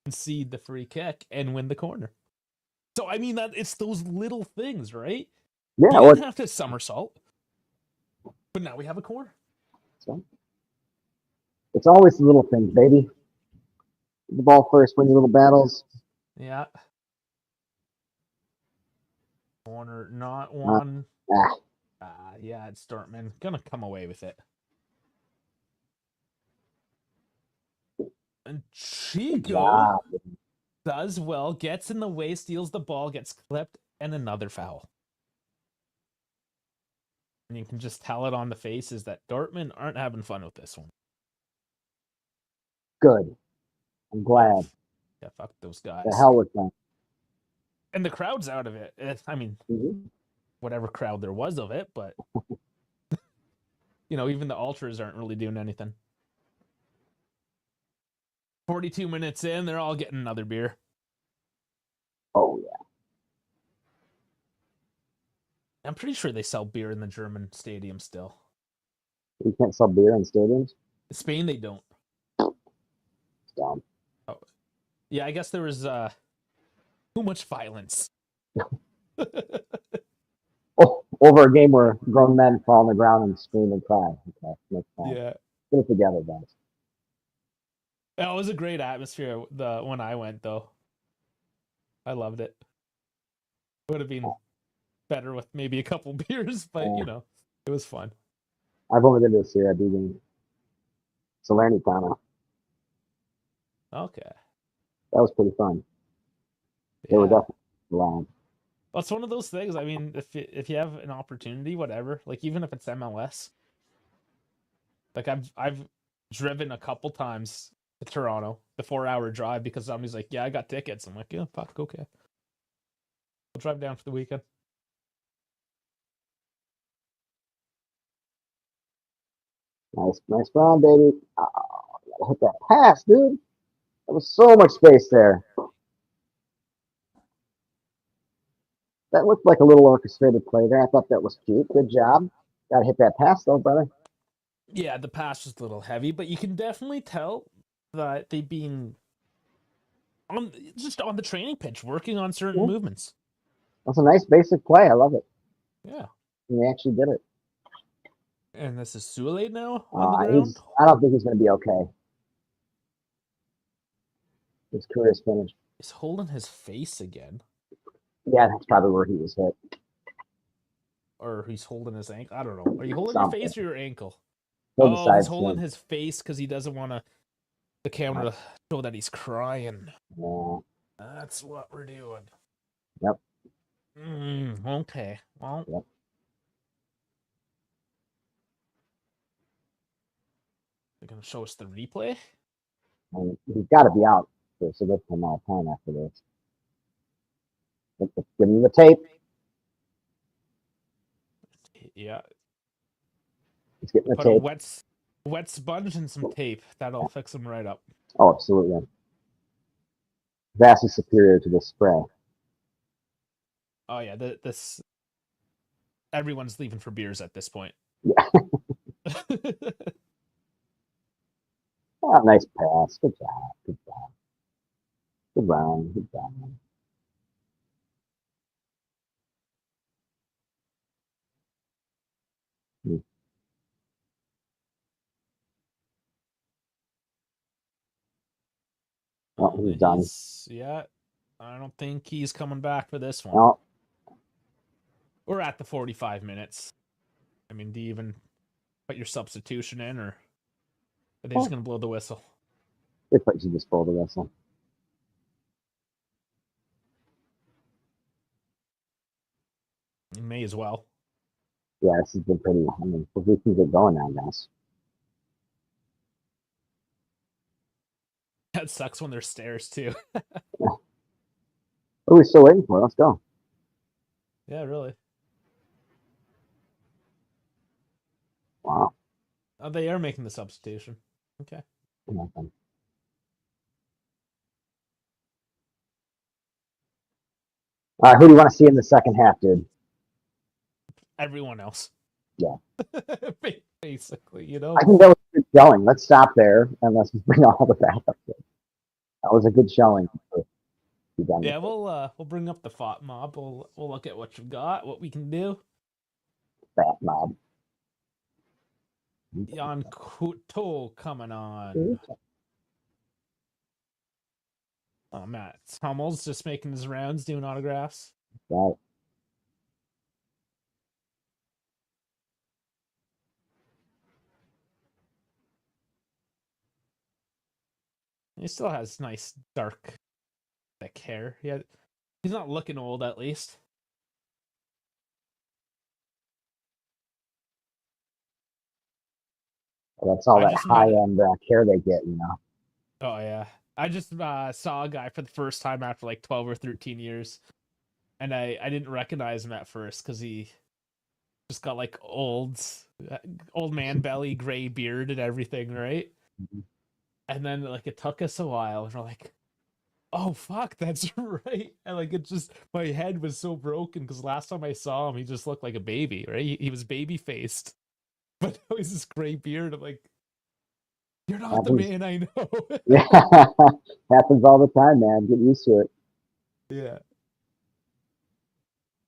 concede the free kick and win the corner. So, I mean, that it's those little things, right? Yeah. You didn't have to somersault. But now we have a corner. So, it's always the little things, baby. The ball first, win your little battles. Yeah. Corner, not one. Yeah, it's Dortmund. Gonna come away with it. And Chico does well, gets in the way, steals the ball, gets clipped, and another foul. And you can just tell it on the faces that Dortmund aren't having fun with this one. Good. I'm glad. Yeah, fuck those guys. The hell with them. And the crowd's out of it. I mean, whatever crowd there was of it, but even the ultras aren't really doing anything. 42 minutes in, they're all getting another beer. Oh, yeah. I'm pretty sure they sell beer in the German stadium still. You can't sell beer in stadiums? In Spain, they don't. It's dumb. Oh. Yeah, I guess there was too much violence. Over a game where grown men fall on the ground and scream and cry. Okay, next time. Yeah. Get it together, guys. It was a great atmosphere when I went, though. I loved it. Would have been better with maybe a couple beers, but it was fun. I've only been to a Serie B game. Salernitana. Okay. That was pretty fun. They were definitely loud. Well, it's one of those things. I mean, if you have an opportunity, whatever, like even if it's MLS, Like I've driven a couple times to Toronto, the 4-hour drive, because somebody's like, "Yeah, I got tickets." I'm like, "Yeah, fuck, okay. I'll drive down for the weekend." Nice run, baby. Oh, gotta hit that pass, dude. There was so much space there. That looked like a little orchestrated play there. I thought that was cute. Good job. Gotta hit that pass though, brother. Yeah, the pass was a little heavy, but you can definitely tell that they've been on the training pitch working on certain Yeah. movements. That's a nice basic play. I love it. Yeah. And they actually did it. And this is Sule now on the ground. I don't think he's gonna be okay. His career's finished. He's holding his face again. Yeah, that's probably where he was hit. Or he's holding his ankle. I don't know. Are you holding Something. your face or your ankle? He'll He's holding his face because he doesn't want the camera to show that he's crying. Yeah. That's what we're doing. Yep. Okay. Well. Yep. They're gonna show us the replay. I mean, he's got to be out for a significant amount of time after this. Give him the tape. Yeah. He's getting the Put tape. a wet sponge and some tape. That'll fix him right up. Oh, absolutely. Vastly superior to the spray. Oh yeah, this everyone's leaving for beers at this point. Yeah. Oh, nice pass. Good job. Good job. Good run. Good job. Well, he's done. Yeah, I don't think he's coming back for this one. No. We're at the 45 minutes. I mean, do you even put your substitution in, or are they just going to blow the whistle? They put you just blow the whistle. You may as well. Yeah, this has been pretty. I mean, if we can get going now, guys. That sucks when there's stairs too. What are we still waiting for? Let's go. Yeah, really. Wow. Oh, they are making the substitution. Okay. Nothing. All right, who do you want to see in the second half, dude? Everyone else. Yeah. Basically, you know. I think that was a good showing. Let's stop there and let's bring all the backups in. That was a good showing. Yeah, we'll bring up the Fat Mob. We'll look at what you've got, what we can do. Fat Mob. Jan Kuto coming on. Oh, Matt Hummel's just making his rounds, doing autographs. Right. He still has nice, dark, thick hair. He's not looking old, at least. Well, that's all that high-end care they get, you know. Oh, yeah. I just saw a guy for the first time after like 12 or 13 years. And I didn't recognize him at first because he just got like old man belly, gray beard and everything, right? Mm-hmm. And then like it took us a while and we're like, oh fuck, that's right. And like it just, my head was so broken because last time I saw him he just looked like a baby, right? He was baby faced, but now he's this gray beard. I'm like, you're not the man I know. Yeah. Happens all the time, man. Get used to it. Yeah.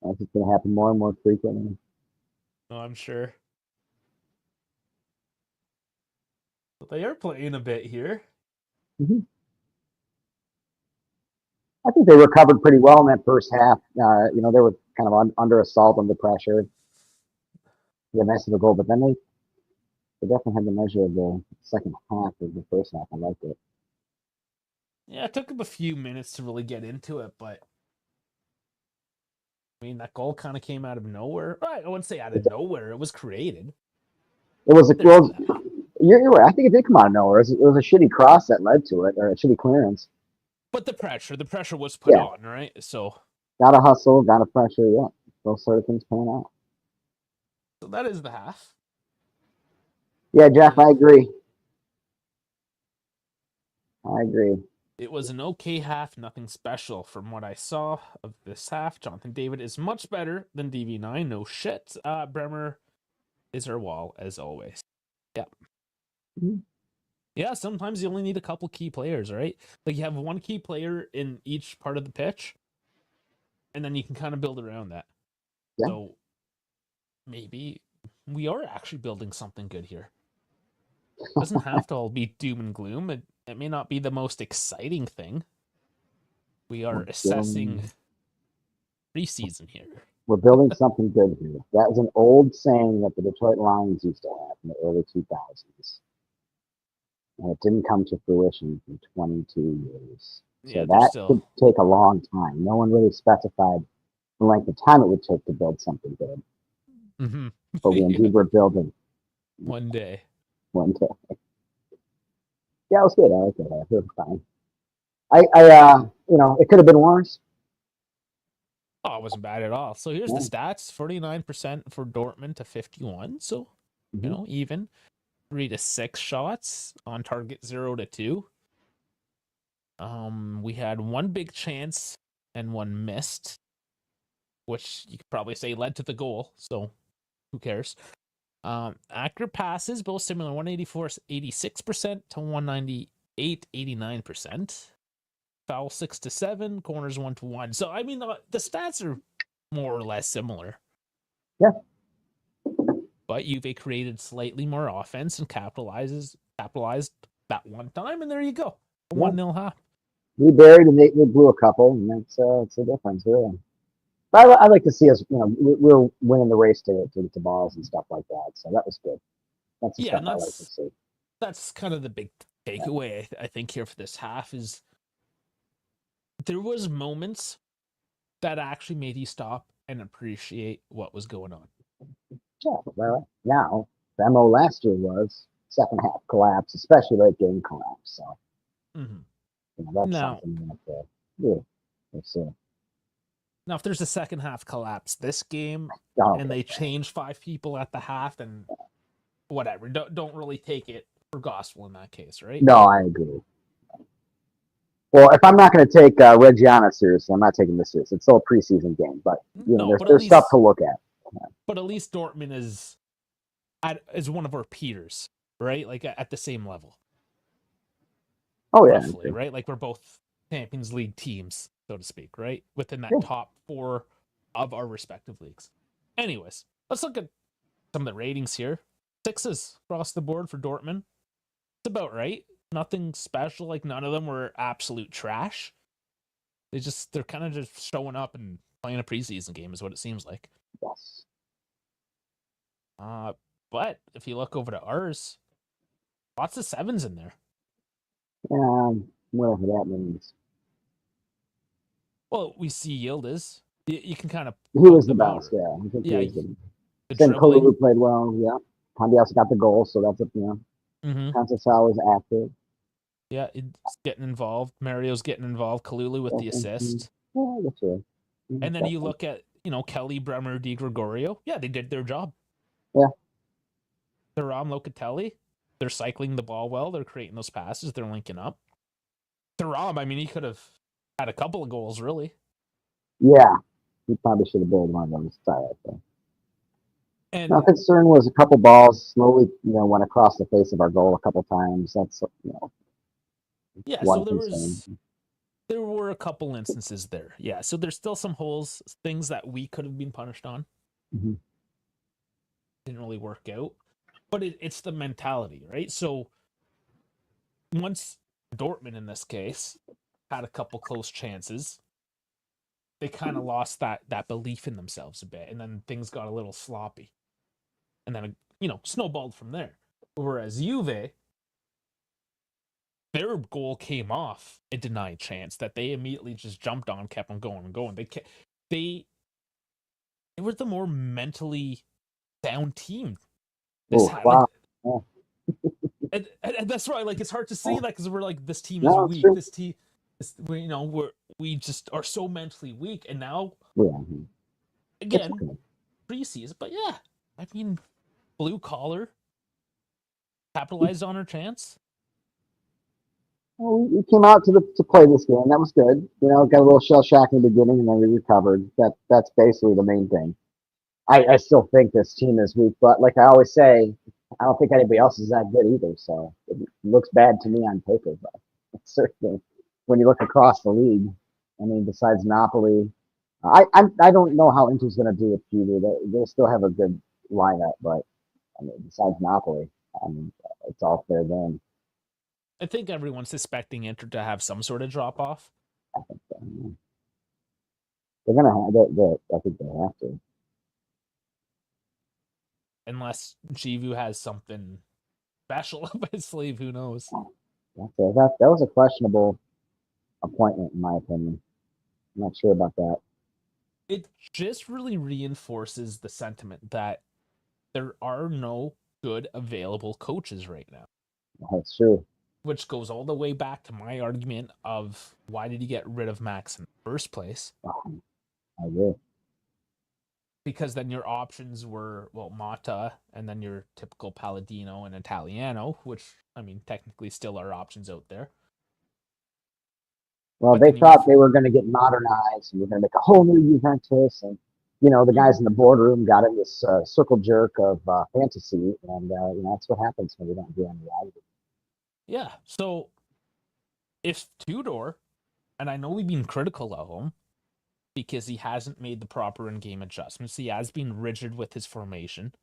That's just gonna happen more and more frequently. Oh, I'm sure. But they are playing a bit here. Mm-hmm. I think they recovered pretty well in that first half. You know, they were kind of under assault, under pressure. Yeah, nice of a goal, but then they definitely had the measure of the second half of the first half. I liked it. Yeah, it took them a few minutes to really get into it, but I mean, that goal kind of came out of nowhere. I wouldn't say out of nowhere. It was created. It was You're right. I think it did come out of nowhere. It was a shitty cross that led to it, or a shitty clearance. But the pressure was put on, right? So got to hustle, got to pressure. Yeah, those sort of things pan out. So that is the half. Yeah, Jeff, I agree. It was an okay half, nothing special from what I saw of this half. Jonathan David is much better than DV9, no shit. Bremer is our wall, as always. Yeah. Mm-hmm. Yeah, sometimes you only need a couple key players, right? Like you have one key player in each part of the pitch, and then you can kind of build around that. Yeah. So maybe we are actually building something good here. It doesn't have to all be doom and gloom. It may not be the most exciting thing. We are assessing preseason here. We're building something good here. That was an old saying that the Detroit Lions used to have in the early 2000s. And it didn't come to fruition for 22 years. So Yeah, that still... could take a long time. No one really specified the length of time it would take to build something good. Mm-hmm. But we indeed were building. One day. Yeah, it was good. I like it. It was fine. It could have been worse. Oh, it wasn't bad at all. So here's the stats: 49% for Dortmund to 51. So even 3 to 6 shots on target, 0 to 2. We had one big chance and one missed, which you could probably say led to the goal. So who cares? Accurate passes, both similar, 184, 86% to 198, 89%. Foul 6 to 7, corners 1 to 1. So I mean, the stats are more or less similar. Yeah. But Juve created slightly more offense and capitalized that one time, and there you go, 1-0 half. We buried and they blew a couple, and that's a difference, really. But I'd like to see us, we're winning the race to get the balls and stuff like that. So that was good. That's the stuff I like to see. That's kind of the big takeaway, I think, here for this half is there was moments that actually made you stop and appreciate what was going on. Yeah, well, now, the MO last year was second half collapse, especially late game collapse. So, that's something that we'll see. Now, if there's a second half collapse this game and they change 5 people at the half, then whatever. Don't really take it for gospel in that case, right? No, I agree. Well, if I'm not going to take Reggiana seriously, I'm not taking this seriously. It's still a preseason game, but there's stuff to look at. But at least Dortmund is one of our peers, right? Like at the same level. Oh yeah, roughly, right? Like we're both Champions League teams, so to speak, right? Within that top 4 of our respective leagues. Anyways, let's look at some of the ratings here. 6s across the board for Dortmund. It's about right. Nothing special. Like none of them were absolute trash. They're kind of just showing up and playing a preseason game is what it seems like. Yes. But if you look over to ours, lots of 7s in there. Whatever that means. Well, we see Yildiz. You can kind of... He was the best, yeah. Then Kolu played well, yeah. Hamdi also got the goal, so that's Conceição was active. Yeah, it's getting involved. Mario's getting involved. Kalulu with the assist. Yeah, that's true. And then you look at, Kelly, Bremer, Di Gregorio. Yeah, they did their job. Yeah. Thuram, Locatelli, they're cycling the ball well. They're creating those passes. They're linking up. Thuram, I mean, he could have had a couple of goals, really. Yeah. He probably should have been one of those. Sorry, I think. And my concern was a couple balls slowly, went across the face of our goal a couple times. That's, yeah, so there were a couple instances there. Yeah, so there's still some holes, things that we could have been punished on. Mm-hmm. Didn't really work out. But it's the mentality, right? So once Dortmund, in this case, had a couple close chances, they kind of lost that belief in themselves a bit, and then things got a little sloppy. And then, snowballed from there. Whereas Juve, their goal came off a denied chance that they immediately just jumped on, kept on going and going. They were the more mentally sound team. Wow. And that's why, like, it's hard to say that because we're like, this team is No, it's weak. true. This team, we just are so mentally weak. And now, Yeah. It's again, okay. preseason, but yeah, I mean, blue collar capitalized on our chance. Well, we came out to play this game. That was good. Got a little shell shock in the beginning, and then we recovered. That's basically the main thing. I still think this team is weak, but like I always say, I don't think anybody else is that good either. So it looks bad to me on paper, but certainly when you look across the league, I mean, besides Napoli, I don't know how Inter's going to do with Juve. They still have a good lineup, but I mean, besides Napoli, I mean, it's all fair game. I think everyone's suspecting Inter to have some sort of drop off. I think so. They're going to have. I think they have to. Unless Givu has something special up his sleeve, who knows? That was a questionable appointment, in my opinion. I'm not sure about that. It just really reinforces the sentiment that there are no good available coaches right now. That's true. Which goes all the way back to my argument of why did he get rid of Max in the first place? I agree. Because then your options were, well, Mata and then your typical Palladino and Italiano, which, I mean, technically still are options out there. Well, they thought they were going to get modernized and we're going to make a whole new Juventus. And, the guys in the boardroom got in this circle jerk of fantasy. And, that's what happens when you don't do any reality. Yeah. So if Tudor, and I know we've been critical of him because he hasn't made the proper in-game adjustments. He has been rigid with his formation.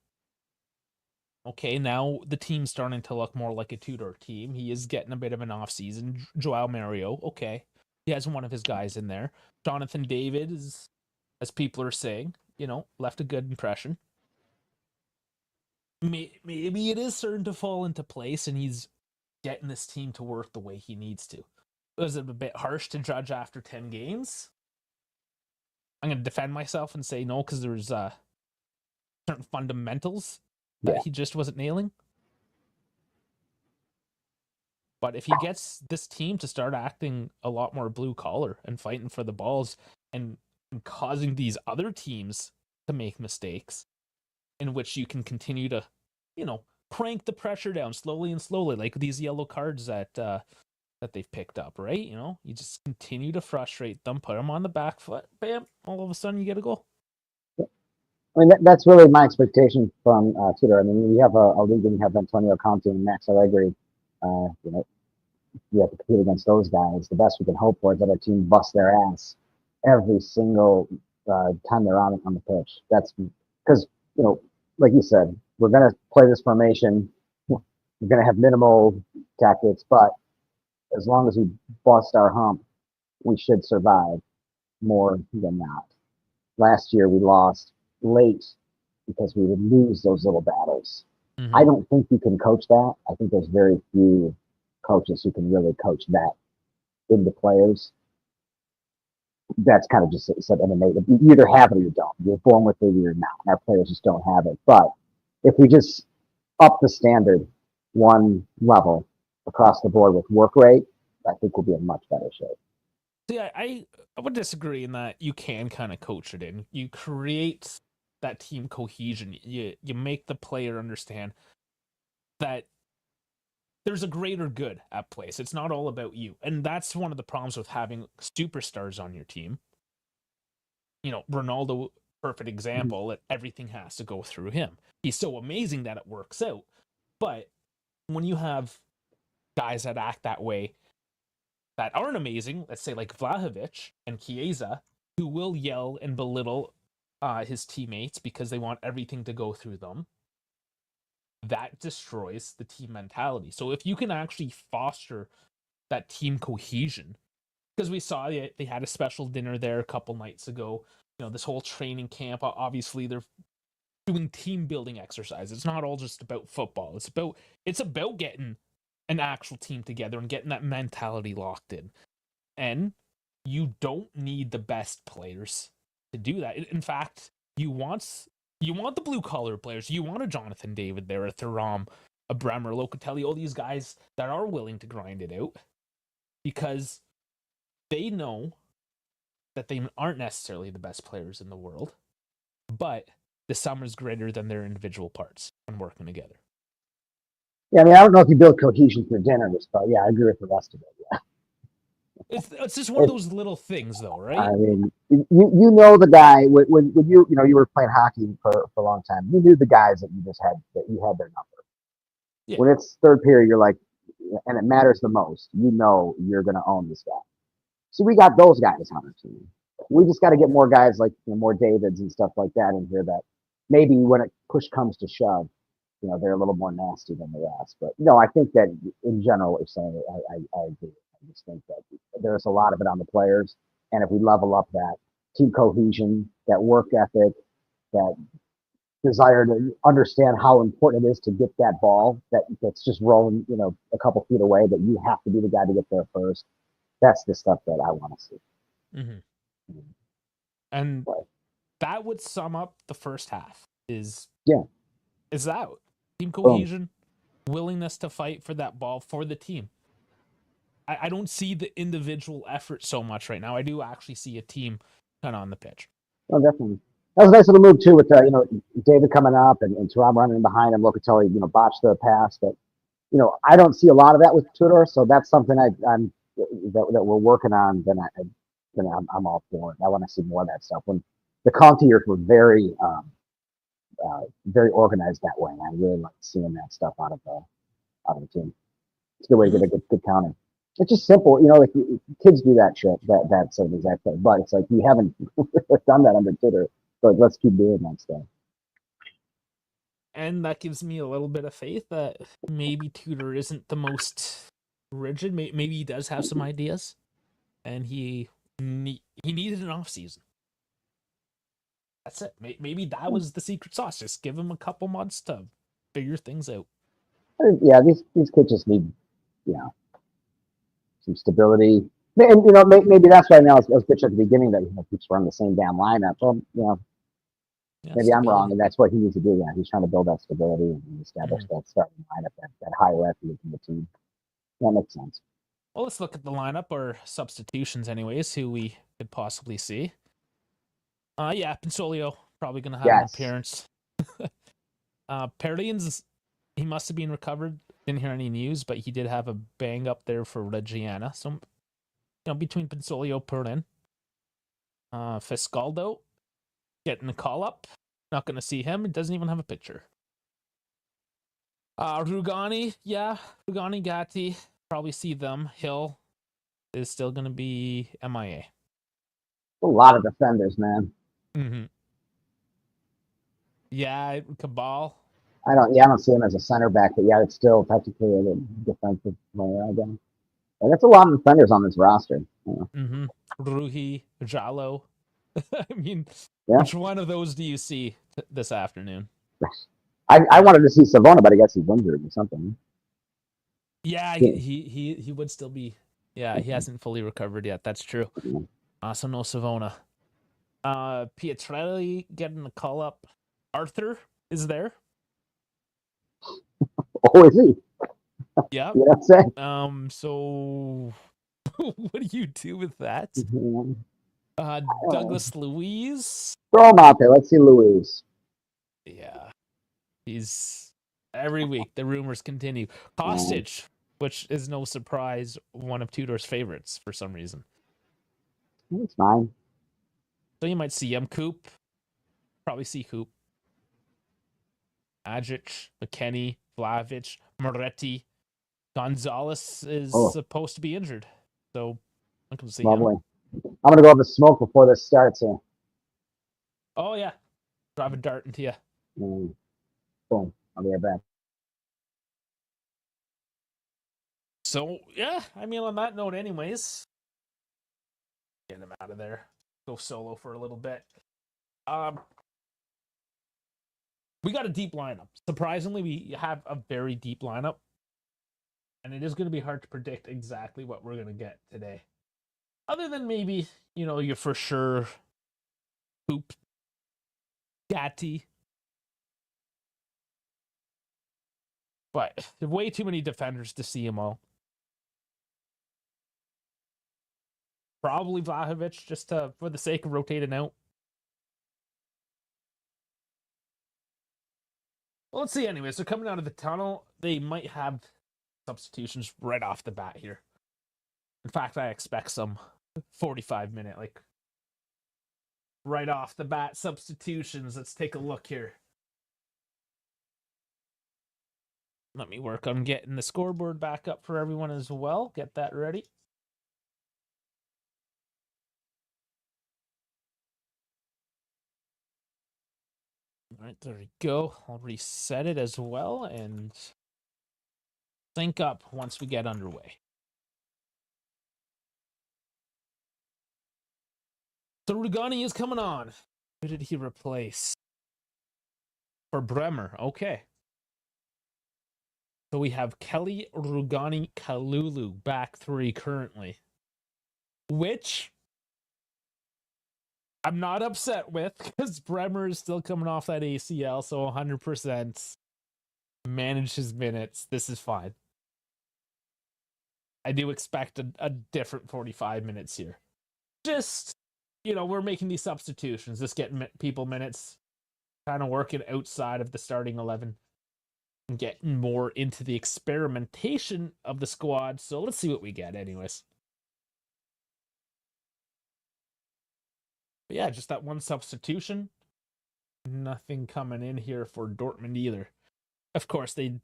Okay, now the team's starting to look more like a Tudor team. He is getting a bit of an off-season. Joao Mario, okay. He has one of his guys in there. Jonathan David is, as people are saying, left a good impression. Maybe it is starting to fall into place and he's getting this team to work the way he needs to. Was it a bit harsh to judge after 10 games? I'm going to defend myself and say no, because there's certain fundamentals that he just wasn't nailing. But if he gets this team to start acting a lot more blue collar and fighting for the balls and causing these other teams to make mistakes, in which you can continue to, crank the pressure down slowly and slowly, like these yellow cards that they've picked up, right? You just continue to frustrate them, put them on the back foot, bam, all of a sudden you get a goal. I mean, that's really my expectation from Tudor. I mean, you have a league and you have Antonio Conte and Max Allegri. You have to compete against those guys. The best we can hope for is that our team busts their ass every single time they're on the pitch. That's because, like you said, we're going to play this formation. We're going to have minimal tactics, but as long as we bust our hump, we should survive more than not. Last year, we lost late because we would lose those little battles. Mm-hmm. I don't think you can coach that. I think there's very few coaches who can really coach that into players. That's kind of just said innate. You either have it or you don't. You're born with it or you're not. Our players just don't have it. But if we just up the standard one level across the board with work rate, I think we'll be in much better shape. See, I would disagree in that you can kind of coach it in. You create that team cohesion. You make the player understand that there's a greater good at play. So it's not all about you. And that's one of the problems with having superstars on your team. Ronaldo, perfect example, that everything has to go through him. He's so amazing that it works out. But when you have guys that act that way, that aren't amazing, let's say like Vlahovic and Chiesa, who will yell and belittle his teammates because they want everything to go through them, that destroys the team mentality. So if you can actually foster that team cohesion, because we saw they had a special dinner there a couple nights ago, this whole training camp, obviously they're doing team building exercises. It's not all just about football. It's about getting an actual team together and getting that mentality locked in. And you don't need the best players to do that. In fact, you want the blue collar players. You want a Jonathan David there, a Thuram, a Bremer, Locatelli, all these guys that are willing to grind it out because they know that they aren't necessarily the best players in the world, but the sum is greater than their individual parts when working together. Yeah, I mean, I don't know if you build cohesion through dinners, but yeah, I agree with the rest of it. Yeah. It's just one of those little things, though, right? I mean, you know the guy when you were playing hockey for a long time. You knew the guys that you had their number. Yeah. When it's third period, you're like, and it matters the most. You know you're going to own this guy. So we got those guys on our team. We just got to get more guys like more Davids and stuff like that in here that maybe when it push comes to shove, they're a little more nasty than the rest. But no, I think that in general, what you're saying, I agree. I just think that there's a lot of it on the players, and if we level up that team cohesion, that work ethic, that desire to understand how important it is to get that ball that's just rolling, a couple feet away, that you have to be the guy to get there first. That's the stuff that I want to see. Mm-hmm. And that would sum up the first half. Is that team cohesion, willingness to fight for that ball for the team. I don't see the individual effort so much right now. I do actually see a team kind of on the pitch. Oh, definitely. That was a nice little move too, with David coming up and Turam running behind him. Locatelli, botched the pass, but I don't see a lot of that with Tudor. So that's something I'm that we're working on. Then I'm all for it. I want to see more of that stuff. When the Conti years were very very organized that way, and I really like seeing that stuff out of the team. It's a good way to get a good counter. It's just simple, like kids do that shit, that sort of exact thing. But it's like we haven't done that under Twitter, so let's keep doing that stuff. And that gives me a little bit of faith that maybe Tudor isn't the most rigid. Maybe he does have some ideas, and he needed an off season. That's it. Maybe that was the secret sauce. Just give him a couple months to figure things out. Yeah, these kids just need, some stability. And maybe that's why now I was bitching at the beginning that keeps running the same damn lineup. Well, maybe stability. I'm wrong, and that's what he needs to do. Yeah, he's trying to build that stability and establish that starting lineup, that hierarchy in the team. That makes sense. Well, let's look at the lineup or substitutions, anyways. Who we could possibly see. Pinsolio probably going to have an appearance. Perlian's, he must have been recovered. Didn't hear any news, but he did have a bang up there for Reggiana. So, between Pinsolio, Perlin, Fiscaldo getting a call up. Not going to see him. It doesn't even have a picture. Rugani, Gatti, probably see them. Hill is still going to be MIA. A lot of defenders, man. Mm-hmm. Yeah, Cabal. I don't see him as a center back, but it's still technically a defensive player again. And that's a lot of defenders on this roster. Mm-hmm. Ruhi, Jalo. I mean, which one of those do you see this afternoon? I wanted to see Savona, but I guess he's injured or something. Yeah, he would still be. Yeah, he hasn't fully recovered yet. That's true. So no Savona. Pietrelli getting the call up. Arthur is there. Oh, is he? Yeah. That's it. So what do you do with that? Douglas Luiz. Throw him out there. Let's see Luiz. Yeah. He's every week. The rumors continue. Kostic, which is no surprise, one of Tudor's favorites for some reason. It's fine. So you might see him. Coop. Probably see Coop. Agic, McKenny, Vlahovic, Moretti. Gonzalez is supposed to be injured. So I can see him. I'm going to go up and smoke before this starts here. Oh, yeah. Drive a dart into you. Boom. I'll be right back. So, yeah. I mean, on that note, anyways. Get him out of there. Go solo for a little bit. We got a deep lineup. Surprisingly, we have a very deep lineup. And it is going to be hard to predict exactly what we're going to get today. Other than maybe, you're for sure Coop, Gatti, But way too many defenders to see them all. Probably Vlahovic, just for the sake of rotating out. Well, let's see anyway. So coming out of the tunnel, they might have substitutions right off the bat here. In fact, I expect some 45-minute, like, right off the bat substitutions. Let's take a look here. Let me work on getting the scoreboard back up for everyone as well. Get that ready. All right, there we go. I'll reset it as well and sync up once we get underway. So Rugani is coming on. Who did he replace? For Bremer, okay. So we have Kelly, Rugani, Kalulu, back three currently. Which I'm not upset with, because Bremer is still coming off that ACL, so 100% manage his minutes. This is fine. I do expect a different 45 minutes here. Just, we're making these substitutions, just getting people minutes, kind of working outside of the starting 11. Getting more into the experimentation of the squad. So let's see what we get anyways. But yeah, just that one substitution. Nothing coming in here for Dortmund either. Of course, they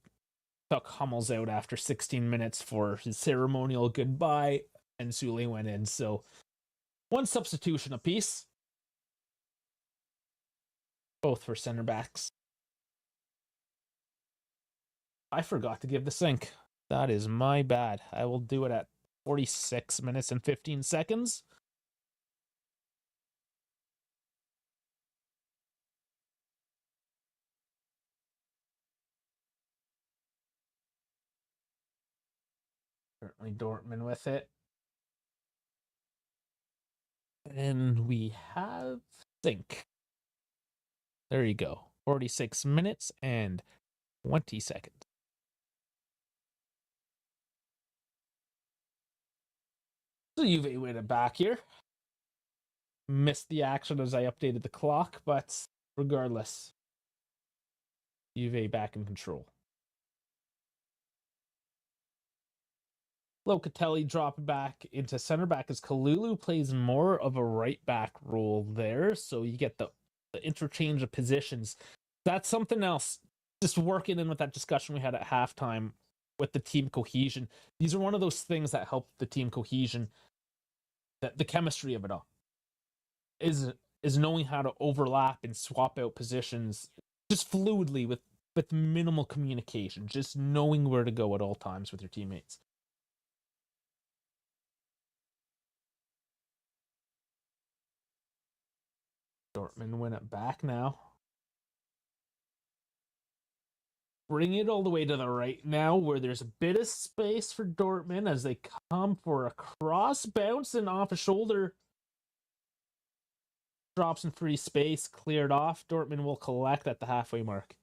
took Hummels out after 16 minutes for his ceremonial goodbye, and Sule went in. So one substitution apiece. Both for center backs. I forgot to give the sync. That is my bad. I will do it at 46 minutes and 15 seconds. Certainly Dortmund with it. And we have sync. There you go. 46 minutes and 20 seconds. So Juve win it back here. Missed the action as I updated the clock, but regardless, Juve back in control. Locatelli dropping back into center back as Kalulu plays more of a right back role there. So you get the interchange of positions. That's something else. Just working in with that discussion we had at halftime with the team cohesion. These are one of those things that help the team cohesion. That the chemistry of it all is knowing how to overlap and swap out positions just fluidly with minimal communication. Just knowing where to go at all times with your teammates. Dortmund win it back now. Bring it all the way to the right now, where there's a bit of space for Dortmund as they come for a cross bounce and off a shoulder. Drops in free space, cleared off. Dortmund will collect at the halfway mark.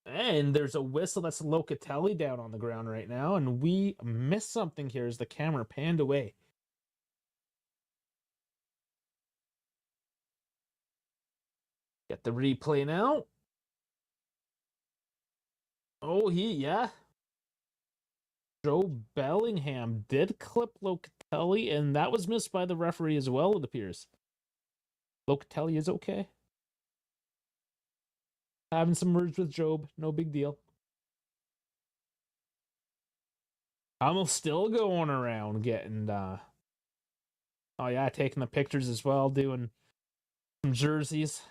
And there's a whistle. That's Locatelli down on the ground right now, and we missed something here as the camera panned away. Get the replay now. Oh, yeah. Joe Bellingham did clip Locatelli, and that was missed by the referee as well, it appears. Locatelli is okay. Having some words with Job, no big deal. I'm still going around getting, oh yeah, taking the pictures as well, doing some jerseys.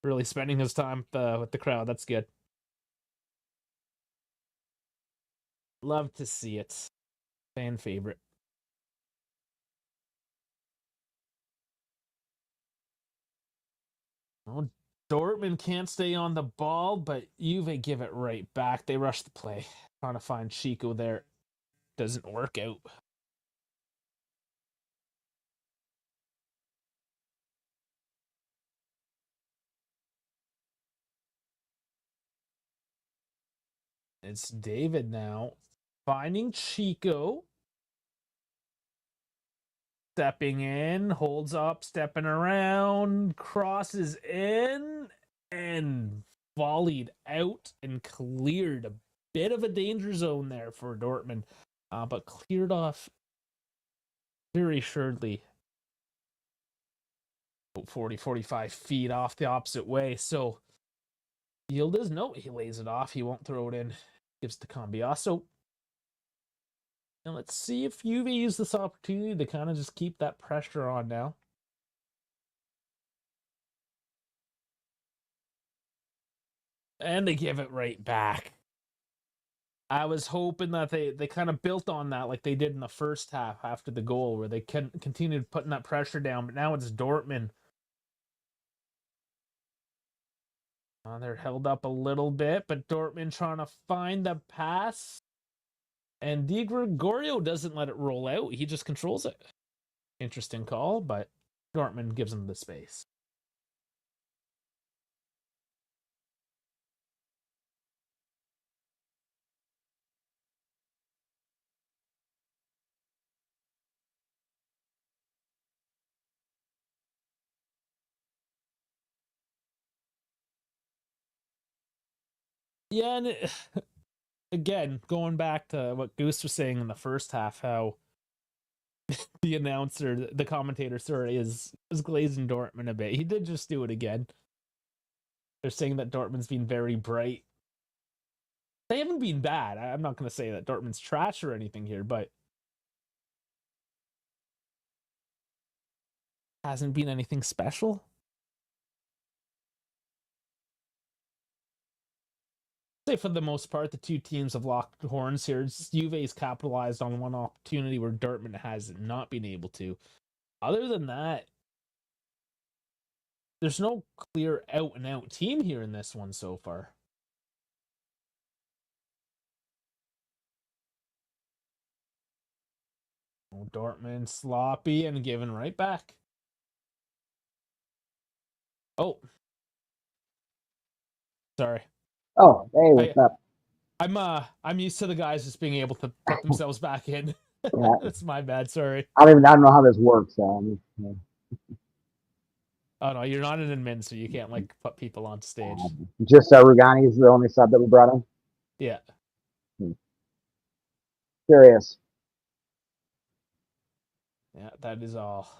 Really spending his time with the crowd. That's good. Love to see it. Fan favorite. Oh, Dortmund can't stay on the ball, but Juve give it right back. They rush the play. Trying to find Chico there. Doesn't work out. It's David now. Finding Chico. Stepping in, holds up, stepping around, crosses in, and volleyed out and cleared. A bit of a danger zone there for Dortmund, but cleared off very surely. 40, 45 feet off the opposite way. So Yildiz, no, he lays it off. He won't throw it in. Gives to Cambiasso. And let's see if Juve use this opportunity to kind of just keep that pressure on now. And they give it right back. I was hoping that they kind of built on that like they did in the first half after the goal, where they continued putting that pressure down. But now it's Dortmund. They're held up a little bit, but Dortmund trying to find the pass. And Di Gregorio doesn't let it roll out. He just controls it. Interesting call, but Dortmund gives him the space. Yeah, and again, going back to what Goose was saying in the first half, how the announcer, the commentator, sorry, is glazing Dortmund a bit. He did just do it again. They're saying that Dortmund's been very bright. They haven't been bad. I'm not going to say that Dortmund's trash or anything here, but hasn't been anything special. Say for the most part, the two teams have locked horns here. Juve's capitalized on one opportunity where Dortmund has not been able to. Other than that, there's no clear out-and-out team here in this one so far. Oh, Dortmund sloppy and given right back. Oh. Sorry. Oh, hey, what's up? I'm used to the guys just being able to put themselves back in. Yeah. That's my bad, sorry. I don't know how this works. Yeah. Oh no, you're not an admin, so you can't like put people on stage. Just Rugani is the only sub that we brought in. Yeah. Curious. Yeah, that is all.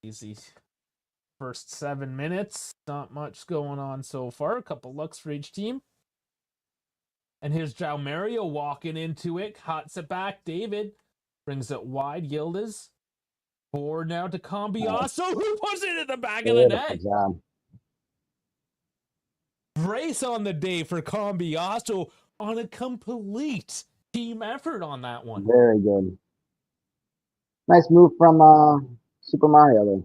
Easy. First 7 minutes. Not much going on so far. A couple looks for each team. And here's João Mario walking into it. Hots it back. David brings it wide. Yildiz. Forward now to Cambiasso, who puts it in the back of the net. Brace on the day for Cambiasso on a complete team effort on that one. Very good. Nice move from Super Mario there.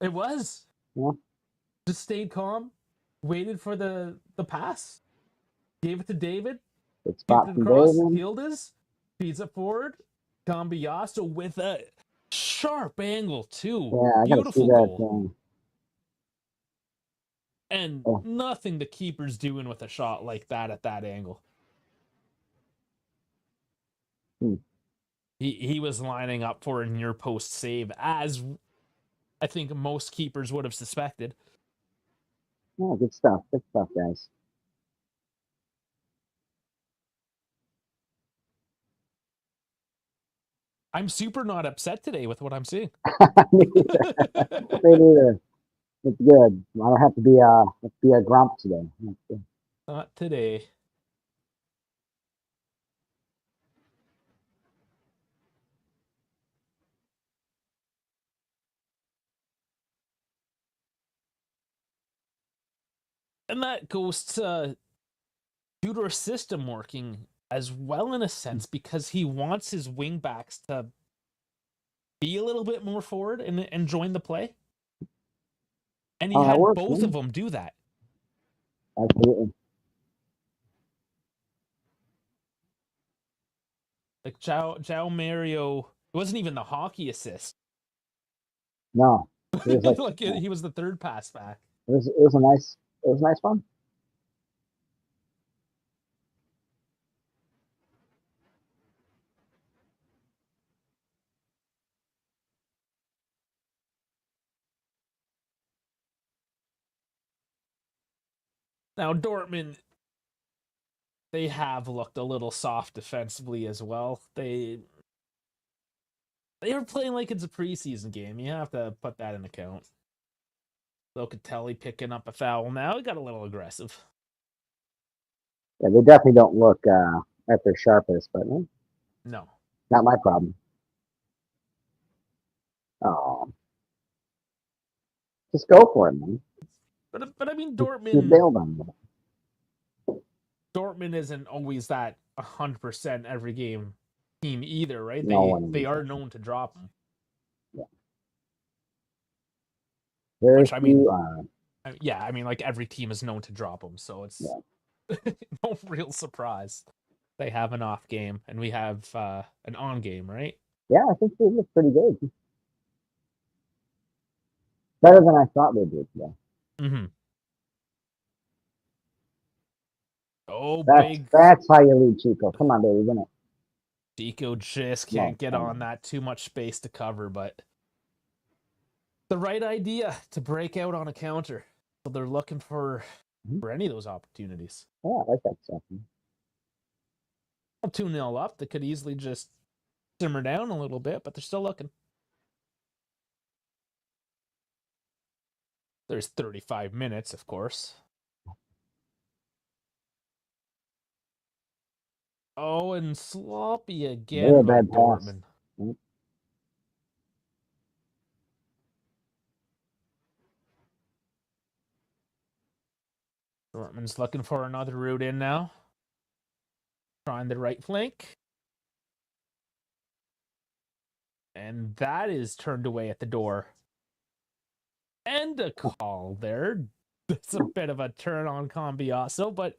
It was. Yeah. Just stayed calm, waited for the pass, gave it to David. Good spot from David. Yildiz feeds it forward. Cambiasso with a sharp angle too. Yeah, I gotta see that thing. And nothing the keeper's doing with a shot like that at that angle. He was lining up for a near post save, as I think most keepers would have suspected. Yeah, good stuff. Good stuff, guys. I'm super not upset today with what I'm seeing. Me neither. It's good. I don't have to be a grump today. Not today. And that goes to Tudor's system working as well in a sense, because he wants his wingbacks to be a little bit more forward and join the play. And he had both of them do that. Absolutely. Like João Mario, it wasn't even the hockey assist. No. It was like he was the third pass back. It was a nice It was nice fun. Now, Dortmund, they have looked a little soft defensively as well. They are playing like it's a preseason game. You have to put that in account. Locatelli picking up a foul now. He got a little aggressive. Yeah, they definitely don't look at their sharpest, but No. not my problem. Oh, just go for it, man. But I mean, You bailed on me. Dortmund isn't always that 100% every game team either, right? No They are known to drop them. Yeah. Very Which, I mean, few are. yeah, I mean, like every team is known to drop them, so it's no real surprise they have an off game, and we have an on game, right? Yeah, I think they look pretty good. Better than I thought they'd do today. Mm-hmm. Oh, That's how you lead Chico. Come on, baby, win it. Chico just can't get on that, too much space to cover, but the right idea to break out on a counter. So they're looking for any of those opportunities. Yeah, I like that stuff. 2-0 up. They could easily just simmer down a little bit, but they're still looking. There's 35 minutes, of course. Oh, and sloppy again by Dortmund. Dortmund's looking for another route in now. Trying the right flank. And that is turned away at the door. And a call there. That's a bit of a turn on Cambiasso, but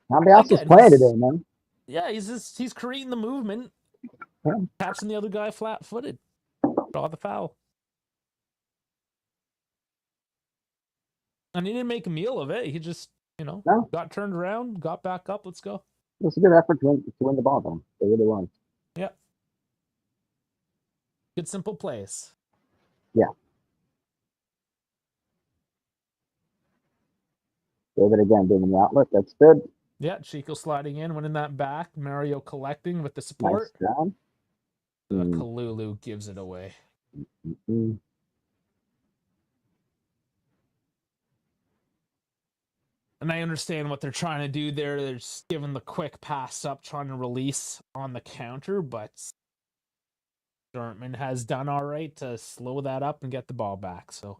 Cambiasso's playing today, man. Yeah, he's creating the movement. Yeah. Catching the other guy flat-footed. Draw the foul. And he didn't make a meal of it. He just, got turned around, got back up. Let's go. It was a good effort to win the ball, though. They really won. Yeah. Good, simple plays. Yeah. David again doing the outlet. That's good. Yeah, Chico sliding in, winning that back. Mario collecting with the support. Nice job. Kalulu gives it away. Mm-hmm. And I understand what they're trying to do there. They're just giving the quick pass up, trying to release on the counter, but Dortmund has done all right to slow that up and get the ball back. So,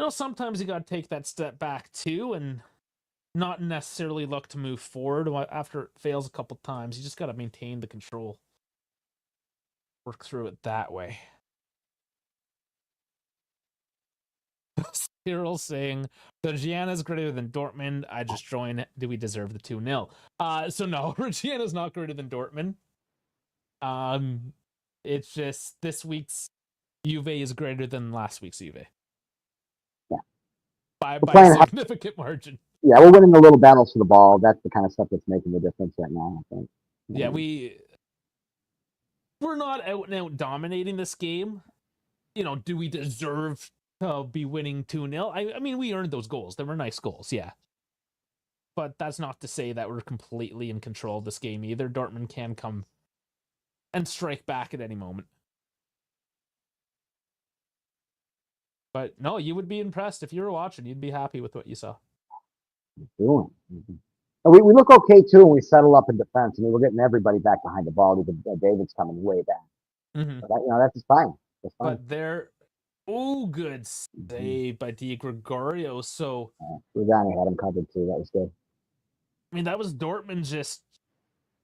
sometimes you got to take that step back too and not necessarily look to move forward after it fails a couple times. You just got to maintain the control. Work through it that way. Cyril saying, Gianna's greater than Dortmund. I just joined. Do we deserve the 2-0? So no, Gianna's not greater than Dortmund. It's just this week's Juve is greater than last week's Juve. Yeah. By a significant margin. Yeah, we're winning the little battles for the ball. That's the kind of stuff that's making the difference right now, I think. Yeah, we're not out and out dominating this game. Do we deserve to be winning 2-0? I mean, we earned those goals. They were nice goals, yeah. But that's not to say that we're completely in control of this game either. Dortmund can come and strike back at any moment. But no, you would be impressed. If you were watching, you'd be happy with what you saw. We look okay too when we settle up in defense. I mean, we're getting everybody back behind the ball. Even David's coming way back. Mm-hmm. But that's just fine. That's fine. But good save by Di Gregorio. So Rugani had him covered too. That was good. I mean, that was Dortmund just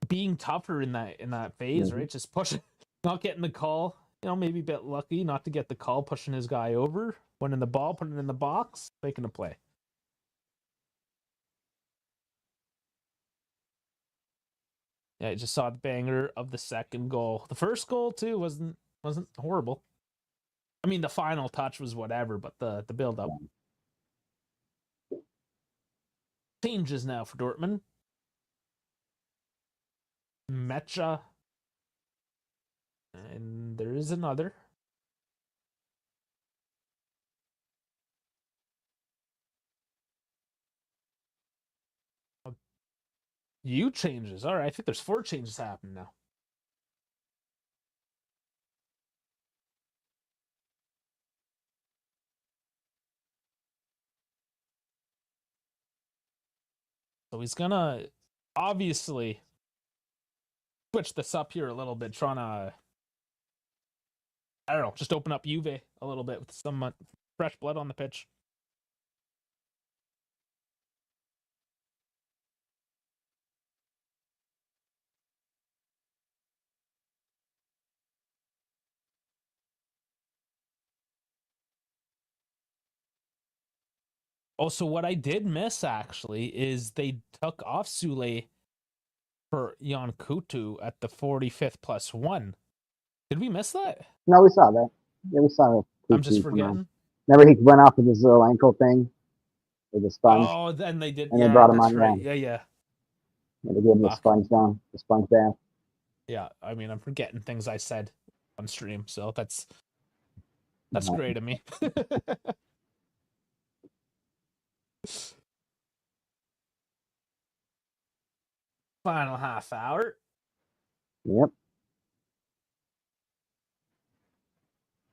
being tougher in that phase, right? Just pushing, not getting the call. Maybe a bit lucky not to get the call, pushing his guy over, winning the ball, putting it in the box, making a play. Yeah, I just saw the banger of the second goal. The first goal too wasn't horrible. I mean, the final touch was whatever, but the build up. changes now for Dortmund. Mecha. And there is another. You changes. All right, I think there's 4 changes happening now. So he's gonna obviously switch this up here a little bit, trying to, I don't know, just open up Juve a little bit with some fresh blood on the pitch. Also, what I did miss actually is they took off Sule for Jan Kutu at the 45th plus 1. Did we miss that? No, we saw that. Yeah, we saw that. I'm just forgetting. Remember, he went off with his little ankle thing with the sponge. Oh, then they did. And yeah, they brought him that's on. right. Yeah. Yeah. They gave him the sponge bath. Yeah, I mean, I'm forgetting things I said on stream, so that's great of me. Final half hour. Yep.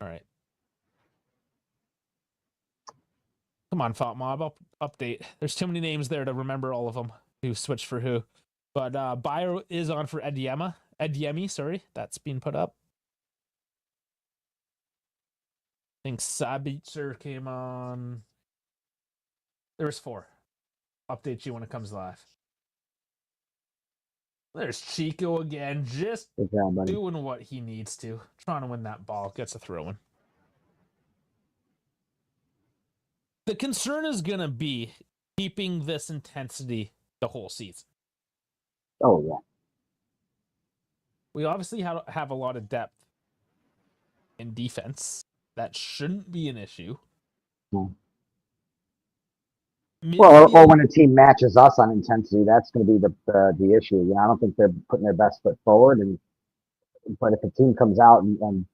All right. Come on, Font Mob, update. There's too many names there to remember all of them who switched for who. But Bayer is on for Ediemi, sorry. That's being put up. I think Sabitzer came on. There's 4. Update you when it comes live. There's Chico again, just doing what he needs to. Trying to win that ball. Gets a throw-in. The concern is going to be keeping this intensity the whole season. Oh, yeah. We obviously have a lot of depth in defense. That shouldn't be an issue. Hmm. Well, or when a team matches us on intensity, that's going to be the issue. You know, I don't think they're putting their best foot forward. But if a team comes out and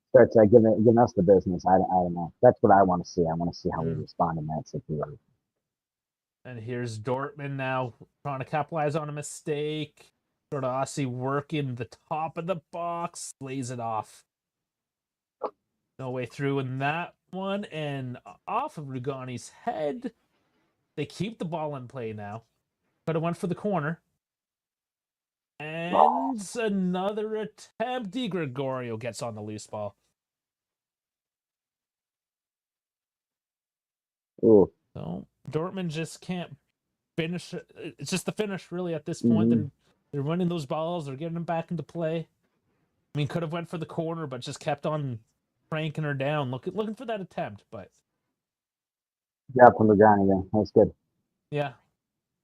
starts giving us the business, I don't know. That's what I want to see. I want to see how we respond in that situation. And here's Dortmund now trying to capitalize on a mistake. Dortmund working the top of the box, lays it off. No way through in that one, and off of Rugani's head. They keep the ball in play now. Could have went for the corner. And another attempt. Di Gregorio gets on the loose ball. Ooh. So Dortmund just can't finish. It's just the finish, really, at this point. Mm-hmm. They're winning those balls. They're getting them back into play. I mean, could have went for the corner, but just kept on cranking her down, looking for that attempt. But yeah, from Rugani, yeah, that's good. Yeah,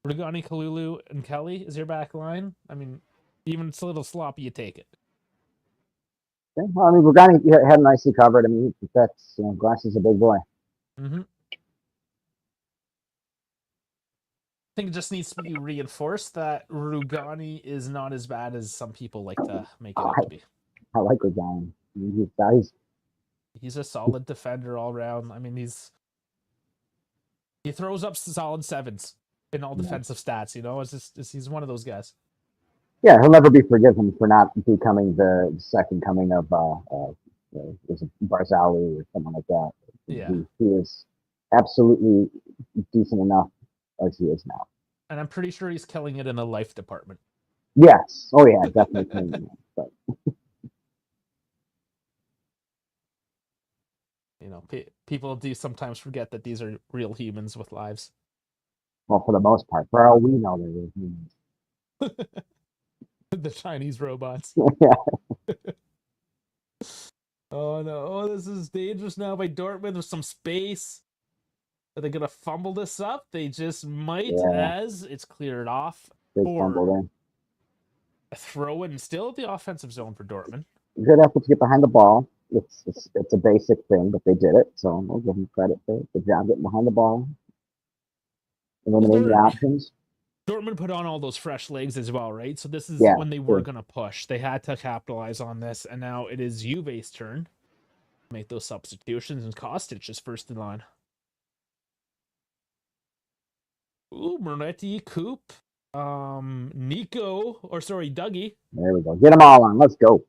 Rugani, Kalulu, and Kelly is your back line. I mean, even it's a little sloppy, you take it. Okay. Well, I mean, Rugani had nicely covered. I mean, that's Glass is a big boy. Mm-hmm. I think it just needs to be reinforced that Rugani is not as bad as some people like to make it out to be. I like Rugani. He's a solid defender all around. I mean, he throws up solid 7s in all defensive stats. You know, he's one of those guys. Yeah, he'll never be forgiven for not becoming the second coming of Barzali or someone like that. Yeah, he is absolutely decent enough as he is now. And I'm pretty sure he's killing it in the life department. Yes. Oh yeah, definitely. But you know, people do sometimes forget that these are real humans with lives. Well, for the most part, for all we know, they're real humans. The Chinese robots. Yeah. Oh no! Oh, this is dangerous now by Dortmund. There's some space. Are they gonna fumble this up? They just might, as it's cleared off. Big fumble there. A throw in, still the offensive zone for Dortmund. Good effort to get behind the ball. It's a basic thing, but they did it, so we'll give them credit for it. Good job getting behind the ball. eliminating the options. Dortmund put on all those fresh legs as well, right? So this is Yeah, when they were going to push. They had to capitalize on this, and now it is Juve's turn to make those substitutions, and Kostic is first in line. Ooh, Moretti, Coop, Dougie. There we go. Get them all on. Let's go.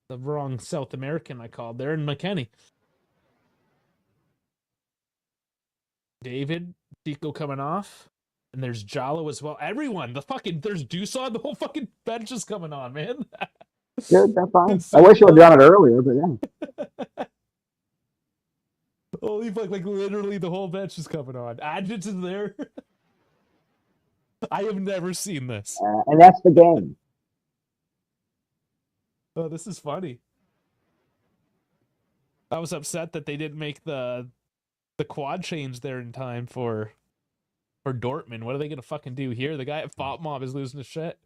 The wrong South American I called there, and McKennie. David, Tico coming off. And there's Jallo as well. Everyone, there's Dusan, the whole fucking bench is coming on, man. Good, that's fine. I wish you would have done it earlier, but yeah. Holy fuck, like literally the whole bench is coming on. Adjut's is there. I have never seen this. And that's the game. Oh, this is funny. I was upset that they didn't make the quad change there in time for Dortmund. What are they gonna fucking do here? The guy at Fop Mob is losing his shit.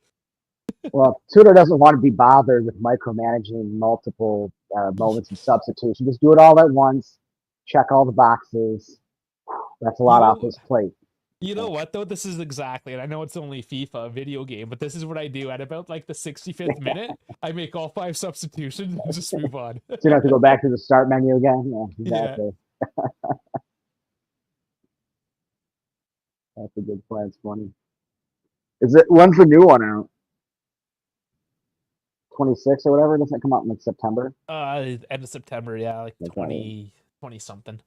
Well, Tudor doesn't want to be bothered with micromanaging multiple moments of substitution. Just do it all at once. Check all the boxes. That's a lot off his plate. You know what though? This is exactly, and I know it's only FIFA, a video game, but this is what I do at about like the 65th minute. I make all 5 substitutions and just move on. So you don't have to go back to the start menu again. Yeah, exactly. Yeah. That's a good plan. It's funny. When's the new one out? 26 or whatever? Doesn't it come out in September? End of September, yeah, like 20 something.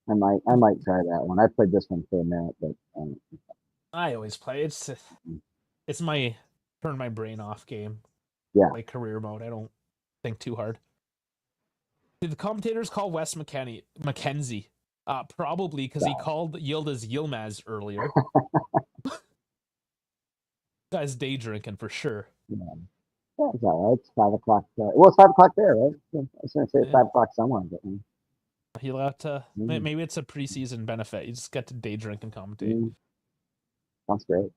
I might try that one. I played this one for a minute, but I always play. It's my turn my brain off game. Yeah. Like career mode. I don't think too hard. Did the commentators call Wes McKenzie? Probably because he called Yildiz Yilmaz earlier. Guy's day drinking for sure. Yeah, it's all right. It's 5 o'clock. Well, it's 5 o'clock there, right? I was going to say it's 5 o'clock somewhere. But, he allowed to. Maybe it's a preseason benefit. You just get to day drink and commentate. Sounds great.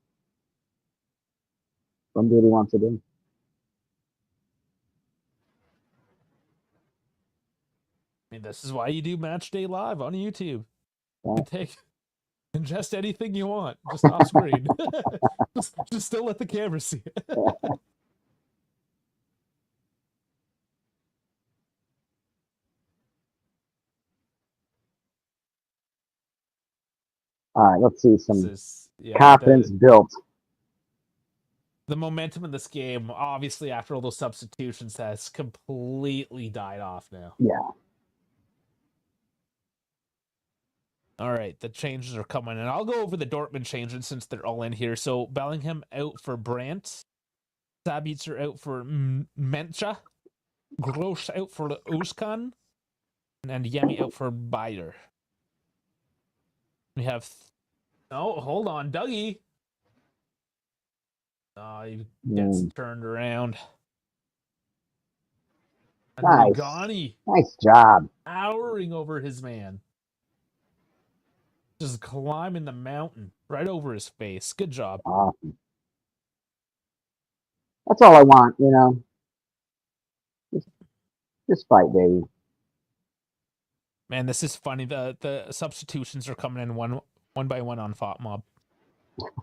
Some dude he wants to do. I mean, this is why you do Match Day Live on YouTube. Yeah. You ingest anything you want, just off screen. just don't let the camera see it. All right, let's see some confidence built. The momentum in this game, obviously, after all those substitutions, has completely died off now. Yeah. All right, the changes are coming in. I'll go over the Dortmund changes since they're all in here. So Bellingham out for Brandt. Sabitzer out for Mencha. Gross out for Özkan. And Yemi out for Bayer. We have... Oh, hold on. Dougie. Oh, he gets turned around. Nice. Gani. Nice job. Towering over his man. Just climbing the mountain right over his face. Good job. Awesome. That's all I want, you know. Just fight, baby. Man, this is funny. The substitutions are coming in one by one on Fop Mob.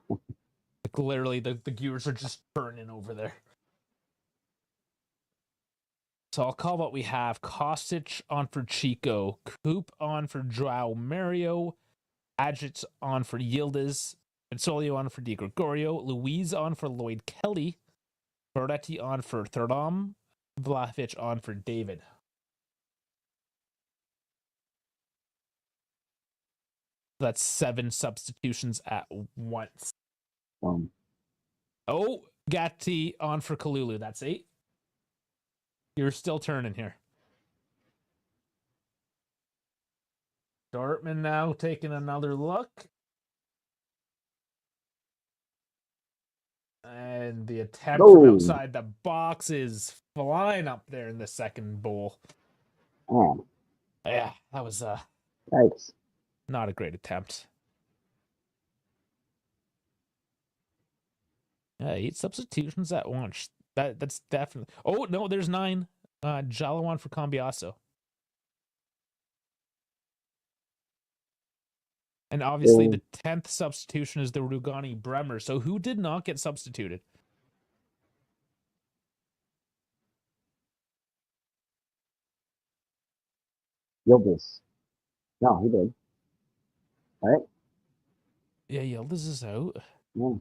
Like literally, the gears are just burning over there. So I'll call what we have. Kostic on for Chico. Coop on for Joao Mario. Adjut's on for Yildiz. Bensolio on for Di Gregorio. Louise on for Lloyd Kelly. Moretti on for Thuram. Vlahovic on for David. That's 7 substitutions at once. Oh, Gatti on for Kalulu. That's 8. You're still turning here. Dortmund now taking another look. And the attempt from outside the box is flying up there in the second bowl. Oh. Yeah, that was Thanks. Not a great attempt. 8 substitutions at once. That's definitely... Oh, no, there's 9. Jallo on for Cambiasso. And obviously the 10th substitution is the Rugani Bremer. So who did not get substituted? Yildiz. No, he did. Right? Yeah, Yildiz is out. Yeah.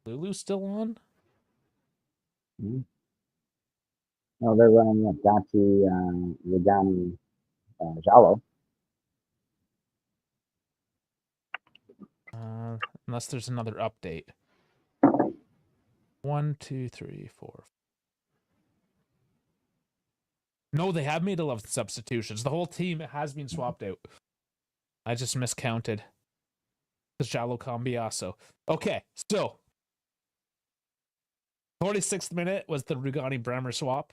Lulu's still on? Mm-hmm. No, they're running Gatti, Rugani, Jalo. Unless there's another update. 1, 2, 3, 4. No, they have made 11 substitutions. The whole team has been swapped out. I just miscounted. It's Jalo Cambiaso. Okay, so 46th minute was the Rugani Bremer swap.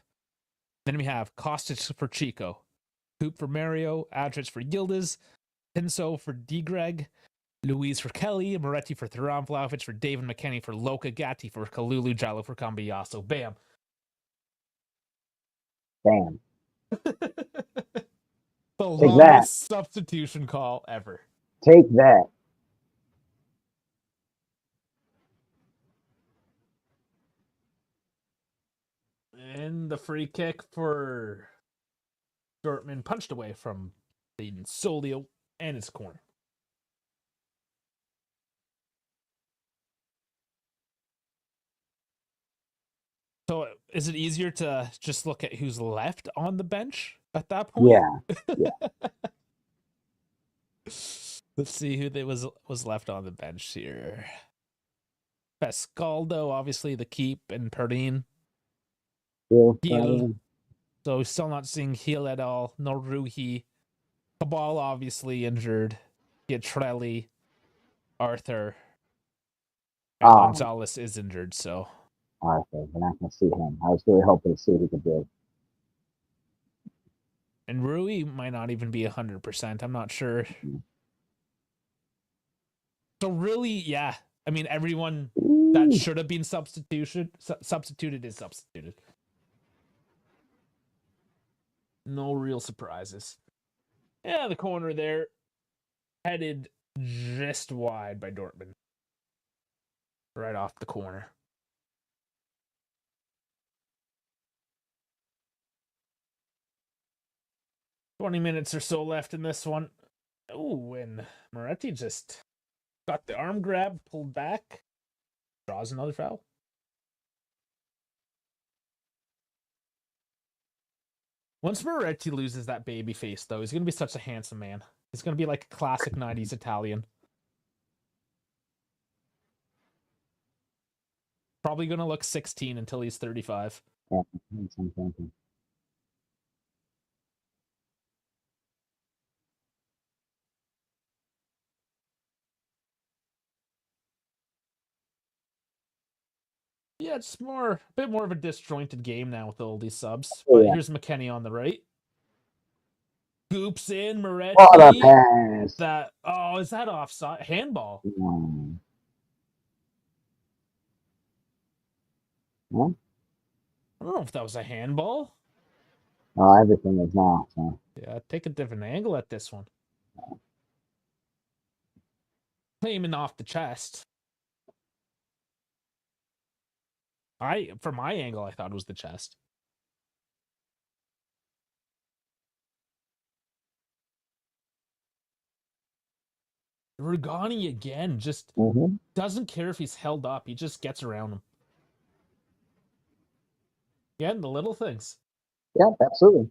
Then we have Kostic for Chico, Coop for Mario, Adrich for Yildiz, Pinso for Degreg, Louise for Kelly, Moretti for Thuram, Vlahovic for David McKennie for Loka, Gatti for Kalulu, Jalo for Cambiaso. Bam. Bam. The Take longest that. substitution call ever. Take that. And the free kick for Dortmund punched away from the Solio and its corner. So is it easier to just look at who's left on the bench at that point? Yeah. Let's see who was left on the bench here. Pescaldo, obviously the keep, and Perdine. Gil. So still not seeing Gil at all. No Ruhi. Cabal obviously injured. Pietrelli. Arthur. And Gonzalez is injured, so. Arthur, we're not going to see him. I was really hoping to see what he could do. And Rui might not even be 100%. I'm not sure. So really, yeah. I mean, everyone that should have been substituted is substituted. No real surprises. Yeah, the corner there. Headed just wide by Dortmund. Right off the corner. "20 minutes or so left in this one." Oh, and Moretti just got the arm grab, pulled back, draws another foul. Once Moretti loses that baby face, though, he's going to be such a handsome man. He's going to be like a classic 90s Italian. Probably going to look 16 until he's 35. Yeah, Yeah, it's a bit more of a disjointed game now with all these subs. Oh, But yeah. here's McKennie on the right. Goops in, Moretti. What a pass. Is that offside? Handball. Huh? I don't know if that was a handball. Oh, everything is now. So. Yeah, take a different angle at this one. Aiming off the chest. From my angle, I thought it was the chest. Rugani again just doesn't care if he's held up. He just gets around him. Again, the little things. Yeah, absolutely.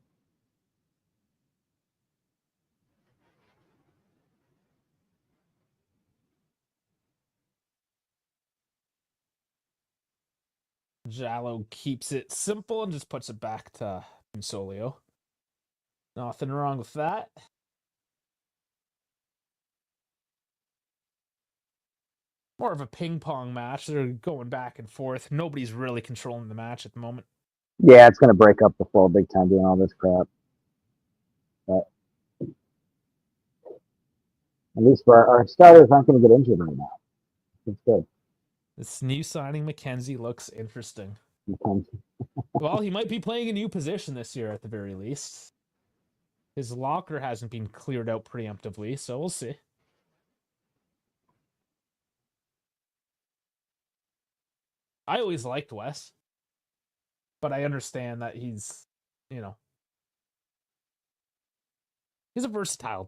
Jalo keeps it simple and just puts it back to Consolio. Nothing wrong with that. More of a ping pong match. They're going back and forth. Nobody's really controlling the match at the moment. Yeah, it's going to break up the flow big time doing all this crap. But at least our starters aren't going to get injured right now. It's good. This new signing, McKenzie, looks interesting. McKenzie. Well, he might be playing a new position this year at the very least. His locker hasn't been cleared out preemptively, so we'll see. I always liked Wes, but I understand that he's, you know, he's a versatile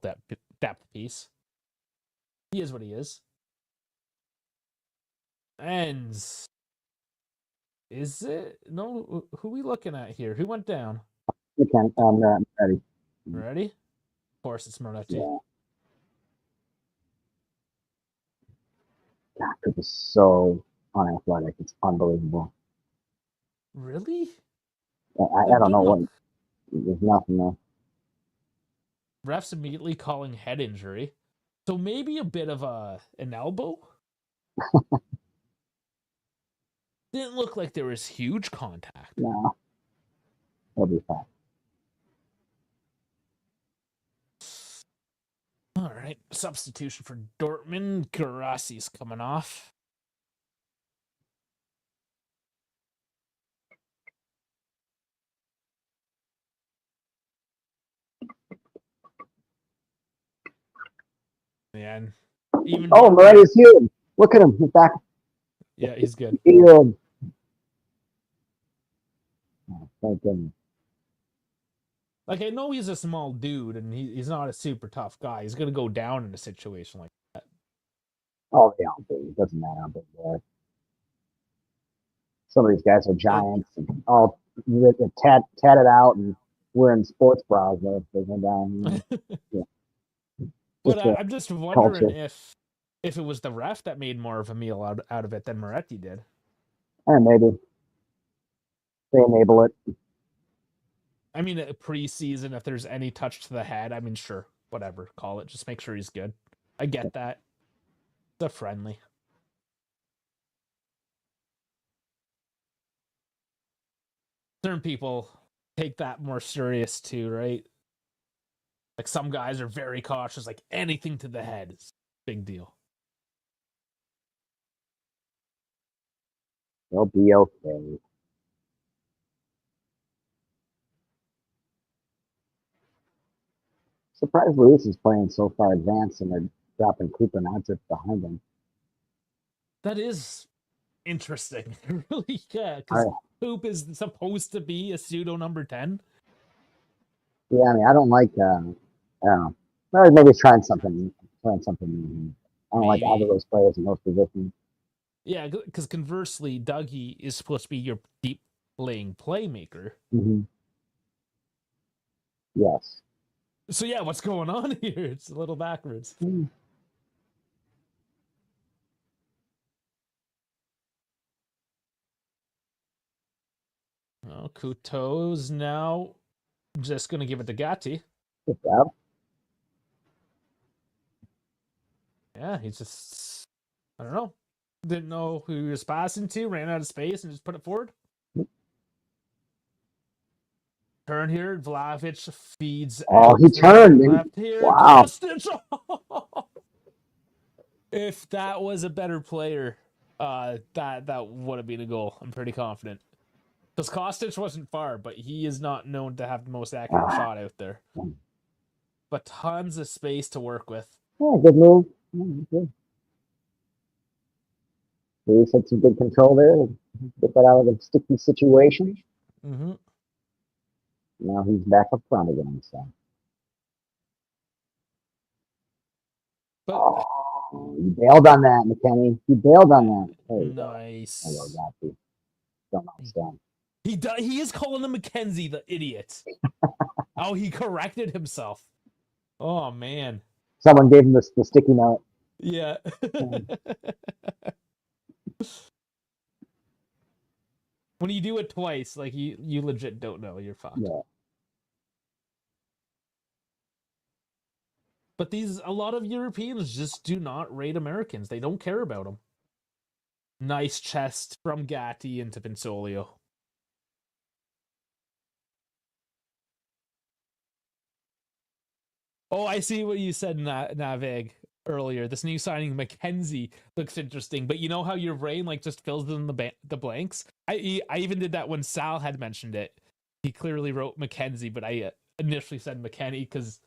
depth piece. He is what he is. And is it? No, who are we looking at here? Who went down? You can. I'm ready. Ready? Of course, it's Moretti. Yeah. God, this is so unathletic. It's unbelievable. Really? I don't know what. There's nothing there. Refs immediately calling head injury. So maybe a bit of an elbow? Didn't look like there was huge contact. No. He'll be fine. All right. Substitution for Dortmund. Garassi's coming off. Man. Even Moretti's huge. Look at him. He's back. Yeah, he's good. Field. Oh, thank goodness. Like, I know he's a small dude, and he's not a super tough guy. He's going to go down in a situation like that. Oh, they all do. It doesn't matter how big they are. Some of these guys are giants and all tatted out and wearing sports bras. They go down. Yeah. But I'm just wondering if it was the ref that made more of a meal out of it than Moretti did. And maybe they enable it. I mean, preseason, if there's any touch to the head, I mean, sure, whatever, call it. Just make sure he's good. I get that. It's a friendly. Certain people take that more serious too, right? Like some guys are very cautious, like anything to the head is a big deal. They'll be okay. Surprised Luis is playing so far advanced and they're dropping Cooper Nodrick behind him. That is interesting. Really, yeah, because Coop is supposed to be a pseudo number 10. Yeah, I mean, I don't like, I don't know. Maybe trying something new. I don't like either of those players in those positions. Yeah, because conversely, Dougie is supposed to be your deep laying playmaker. Mm-hmm. Yes. So yeah, what's going on here? It's a little backwards. Oh, Couteau's now just going to give it to Gatti. Good job. Yeah, he's just, I don't know. Didn't know who he was passing to, ran out of space and just put it forward. Turn here, Vlahovic feeds. Oh, he turned. Left here. Wow. If that was a better player, that would have been a goal. I'm pretty confident. Because Kostic wasn't far, but he is not known to have the most accurate shot out there. But tons of space to work with. Yeah, good move. Good. Luis had some good control there. Get that out of the sticky situation. Mm-hmm. Now he's back up front again. So. But, you bailed on that, McKenny. You bailed on that. Nice. Don't understand. He is calling him McKenzie, the idiot. Oh, he corrected himself. Oh, man. Someone gave him the sticky note. Yeah. When you do it twice, like you legit don't know, you're fucked. Yeah. But a lot of Europeans just do not rate Americans. They don't care about them. Nice chest from Gatti into Pinsolio. Oh, I see what you said, Naveg, earlier. This new signing, McKenzie, looks interesting. But you know how your brain like just fills in the blanks? I even did that when Sal had mentioned it. He clearly wrote McKenzie, but I initially said McKennie because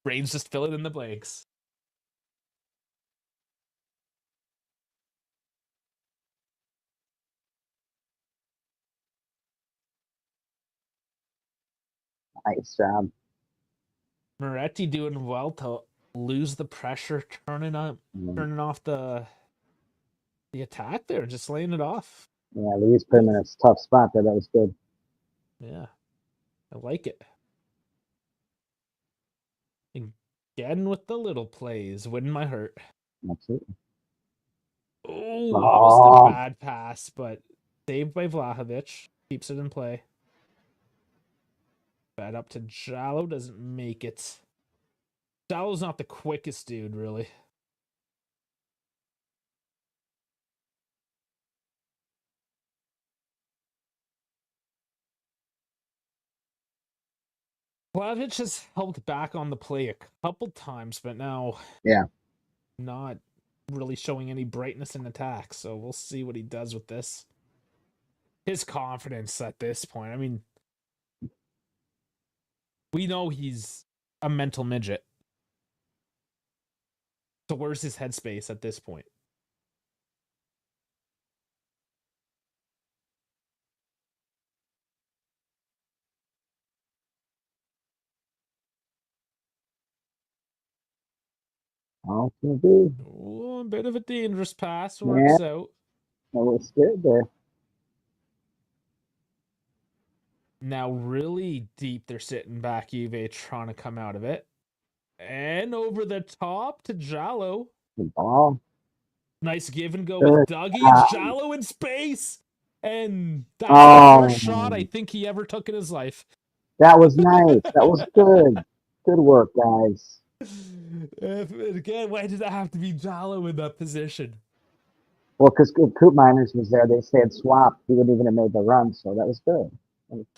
brain's just filling in the blanks. Nice job. Moretti doing well to lose the pressure, turning off the attack there, just laying it off. Yeah, Luis put him in a tough spot there. That was good. Yeah, I like it. Again with the little plays, winning my heart. Absolutely. Oh, almost a bad pass, but saved by Vlahovic. Keeps it in play. Bad up to Jallo, doesn't make it. Jallo's not the quickest dude, really. Vlahovic has held back on the play a couple times, but now not really showing any brightness in attack. So we'll see what he does with this. His confidence at this point. I mean, we know he's a mental midget. So where's his headspace at this point? Oh, it's gonna be. Oh, a bit of a dangerous pass. Works out. That was good there. Now really deep they're sitting back, Juve trying to come out of it. And over the top to Jallo. Good ball. Nice give and go Good with Dougie. Jallo in space. And that's the first shot I think he ever took in his life. That was nice. That was good. Good work, guys. Again, why did it have to be Jallo in that position? Well, because if Coop Miners was there, they said swap. He wouldn't even have made the run, so that was good.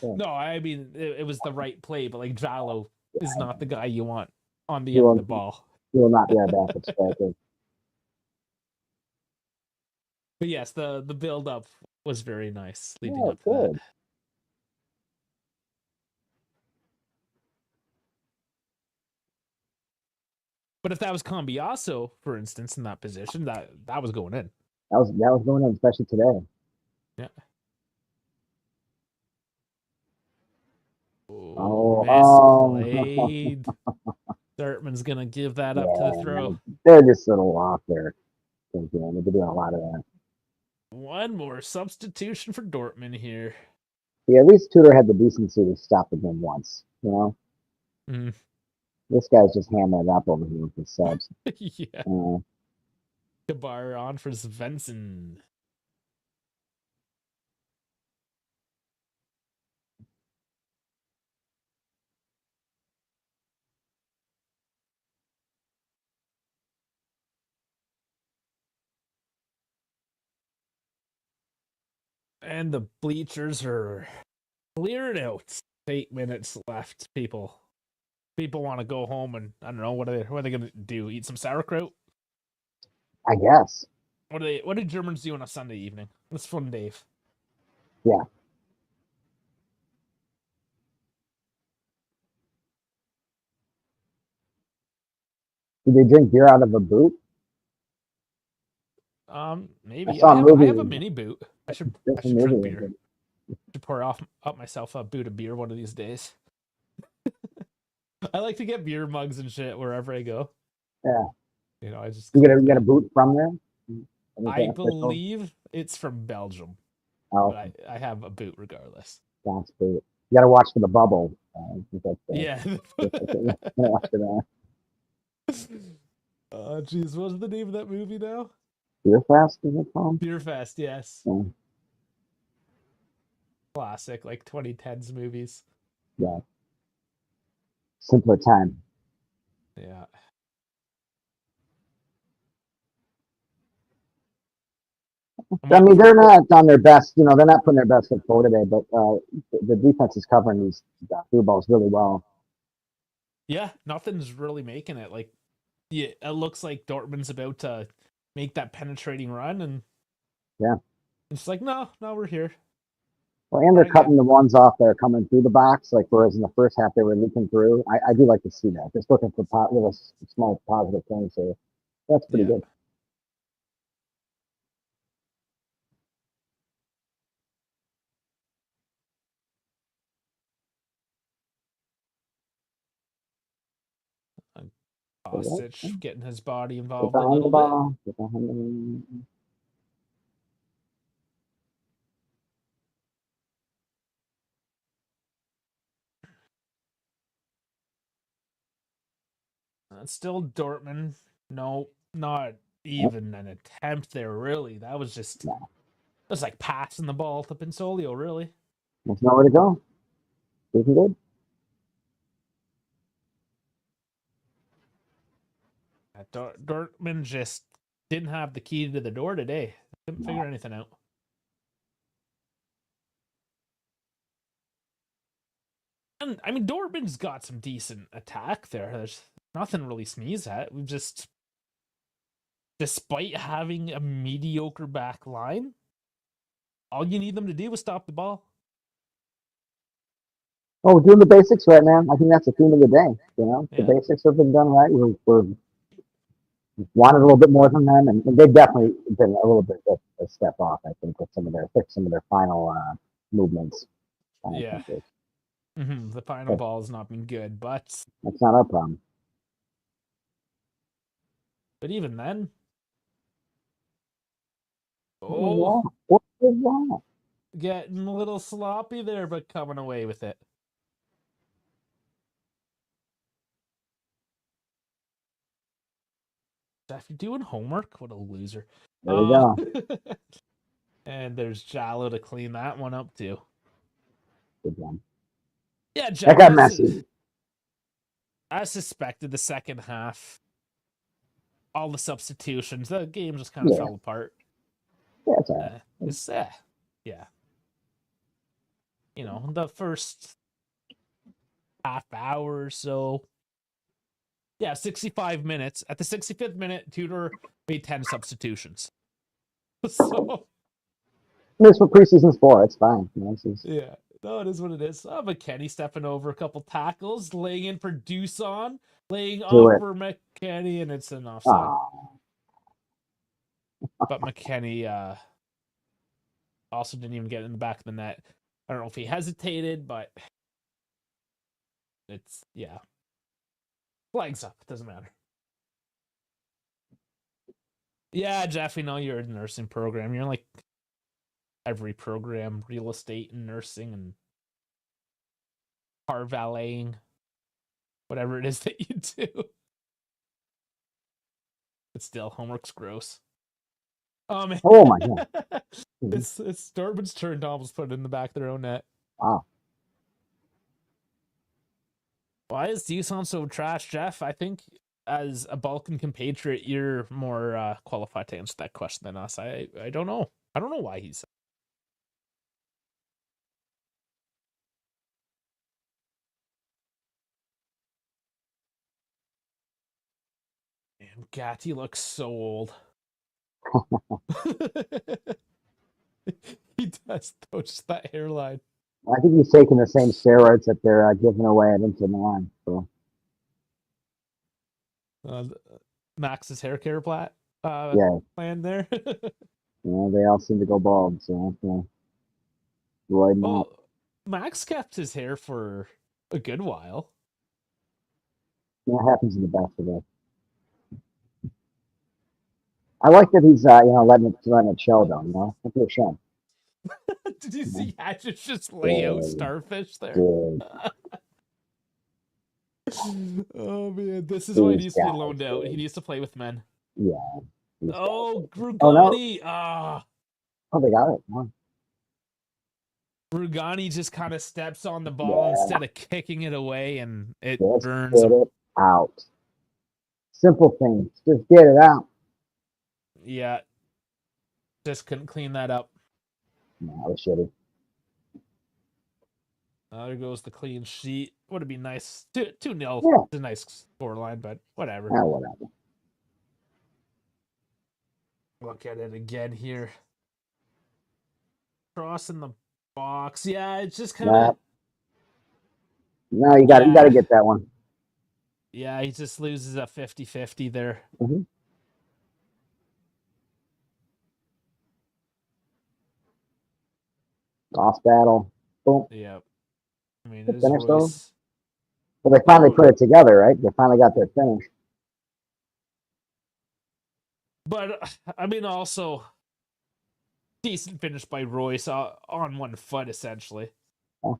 No, I mean, it was the right play, but like Jallo is not the guy you want on the end of the ball. He will not be our backup striker. But yes, the build up was very nice leading up to good. that. But if that was Cambiaso, for instance, in that position, that was going in. That was going in, especially today. Yeah. Misplayed. Dortmund's gonna give that up to the throw. They're just a little off there. They're doing a lot of that. One more substitution for Dortmund here. Yeah, at least Tudor had the decency to stop the game once. You know. Mm. This guy's just hamming it up over here with the subs. Yeah. Kabar on for Svensson. And the bleachers are cleared out. 8 minutes left, people. People want to go home and I don't know what are they gonna do? Eat some sauerkraut? I guess. What do Germans do on a Sunday evening? What's fun, Dave? Yeah. Do they drink beer out of a boot? Maybe. I have a mini boot. I should drink beer. I should pour up myself a boot of beer one of these days. I like to get beer mugs and shit wherever I go. Yeah. You know, I just you get a boot from there. I believe it's from Belgium. Oh. But I have a boot regardless. That's boot. You got to watch for the bubble. Yeah. Watch for that. Oh, jeez, what's the name of that movie now? Beer Fest, is it called? Beer Fest, yes. Yeah. Classic, like 2010s movies. Yeah. Simpler time. Yeah. I mean, they're not on their best. You know, they're not putting their best foot forward today. But the defense is covering these through balls really well. Yeah, nothing's really making it. Like, yeah, it looks like Dortmund's about to make that penetrating run, and yeah, it's like, no, we're here. Well, and they're Again, cutting the ones off that are coming through the box, like whereas in the first half they were leaking through. I do like to see that. Just looking for little small positive things here. That's pretty yeah. good. Kostic getting his body Get involved a behind the little bit. ball. Get behind the... Still Dortmund. No, not even an attempt there, really. That was just, No, it was like passing the ball to Pinsolio, really. there's nowhere to go. Looking good. Dortmund just didn't have the key to the door today. Couldn't figure anything out. And I mean, Dortmund's got some decent attack there. There's nothing really sneeze at. We've just, despite having a mediocre back line, all you need them to do is stop the ball. Oh, we're doing the basics right, man. I think that's the theme of the day. You know, the Yeah. basics have been done right. We're wanted a little bit more from them, and they've definitely been a little bit a step off. I think with some of their final movements. Yeah. The final ball has not been good, but That's not our problem. even then, What was that? getting a little sloppy there, but coming away with it. Jeff, you doing homework? What a loser. There we go. And there's Jallo to clean that one up too. Good one. Yeah, That got messy. I suspected the second half, all the substitutions, the game just kind of fell apart. Yeah, it's all right. Yeah. You know, the first half hour or so. Yeah, 65 minutes. At the 65th minute, Tudor made 10 substitutions. So That's what preseason's for. It's fine. You know, yeah, no, it is what it is. McKennie stepping over a couple tackles, laying in for Doosan, laying off for McKennie, and it's an offside. But McKennie also didn't even get in the back of the net. I don't know if he hesitated, but it's, yeah. Flags up. It doesn't matter. Yeah, Jeff, we know you're in the nursing program. You're in like every program, real estate and nursing and car valeting, whatever it is that you do. But still, homework's gross. Oh my god. It's Dortmund's turn to almost put it in the back of their own net. Wow. Why is Doosan so trash, Jeff? I think as a Balkan compatriot, you're more qualified to answer that question than us. I don't know. I don't know why he's. Man, Gatti looks so old. He does, though, just that hairline. I think he's taking the same steroids that they're giving away at Inter Milan. So. Max's hair care plan there. They all seem to go bald, so well, Max kept his hair for a good while. It happens in the best of it. I like that he's letting it show though. You know, look at the show. Did you see Hatchet just lay out Starfish there? Oh man, this is why he needs to be loaned out. He needs to play with men. Yeah. Oh, Grugani. Oh, they got it. Oh. Grugani just kind of steps on the ball instead of kicking it away, and it burns Get it out. Simple things. Just get it out. Yeah. Just couldn't clean that up. No, that was shitty. There goes the clean sheet. Would have been nice. 2-0. Yeah. It's a nice scoreline, but whatever. Yeah, whatever. Look at it again here. Crossing the box. Yeah, it's just kind of. No, you got to get that one. Yeah, he just loses a 50-50 there. Mm-hmm. Lost battle. Boom. Yep. I mean, They it is finished those. Royce. Well, they finally put it together, right? They finally got their finish. But, I mean, also, decent finish by Royce on one foot, essentially. Yeah.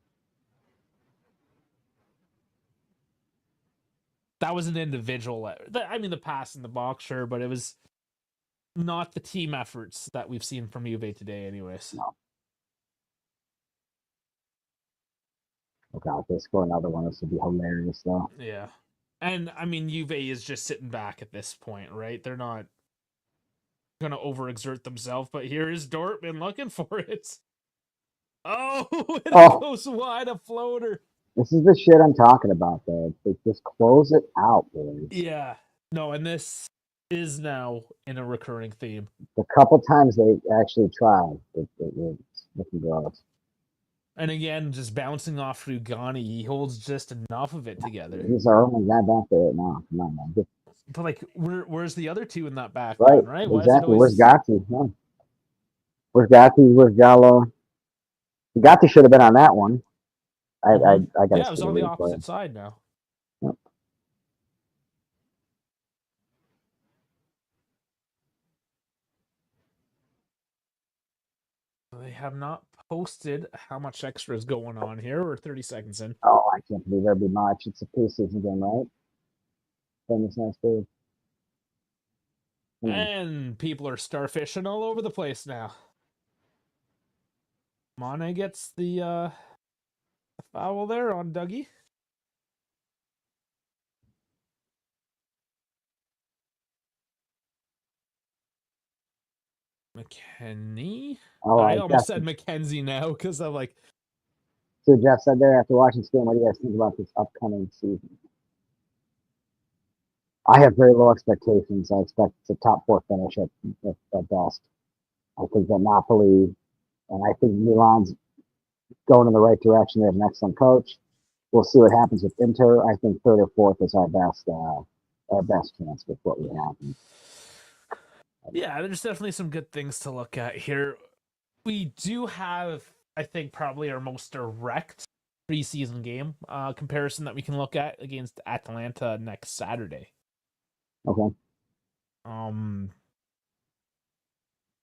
That was an individual. I mean, the pass in the box, sure, but it was not the team efforts that we've seen from Juve today, anyways. No. Oh, God, if they score another one, this would be hilarious, though. Yeah. And, I mean, Juve is just sitting back at this point, right? They're not going to overexert themselves, but here is Dortmund looking for it. Oh, it goes wide, a floater. This is the shit I'm talking about, though. They just close it out, boys. Yeah. No, and this is now in a recurring theme. The couple times they actually tried, it was looking gross. And again, just bouncing off Rugani, he holds just enough of it together. He's our only guy back there right now. Come on, man. But like, where's the other two in that back right, line, right? Exactly. Where's Gatti? Yeah. Where's Gatti? Where's Gallo? Gatti should have been on that one. I got. Yeah, it was on the opposite side now. Yep. They have not posted how much extra is going on here. We're 30 seconds in. Oh, I can't believe there'd be much. It's a preseason game, right? Famous next day. And people are starfishing all over the place now. Mane gets the foul there on Dougie. McKenny? Oh, I almost said McKenzie now because I'm like. So Jeff said there after watching this game, what do you guys think about this upcoming season? I have very low expectations. I expect it's a top 4 finish at best. I think that Napoli and I think Milan's going in the right direction. They have an excellent coach. We'll see what happens with Inter. I think 3rd or 4th is our best chance with what we have. Yeah, there's definitely some good things to look at here. We do have, I think, probably our most direct preseason game comparison that we can look at against Atalanta next Saturday. Okay.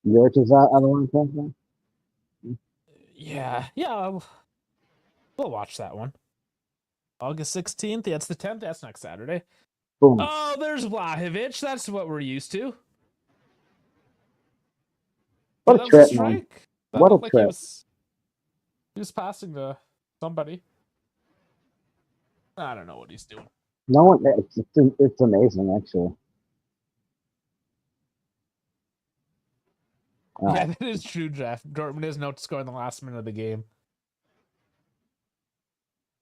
Yours is other one? Yeah, we'll watch that one. August 16th. Yeah, it's the 10th. That's next Saturday. Boom. Oh, there's Vlahovic. That's what we're used to. What a trip, man. What a trip. He was passing to somebody. I don't know what he's doing. No one. It's amazing, actually. Yeah, that is true, Jeff. Dortmund is no to score in the last minute of the game.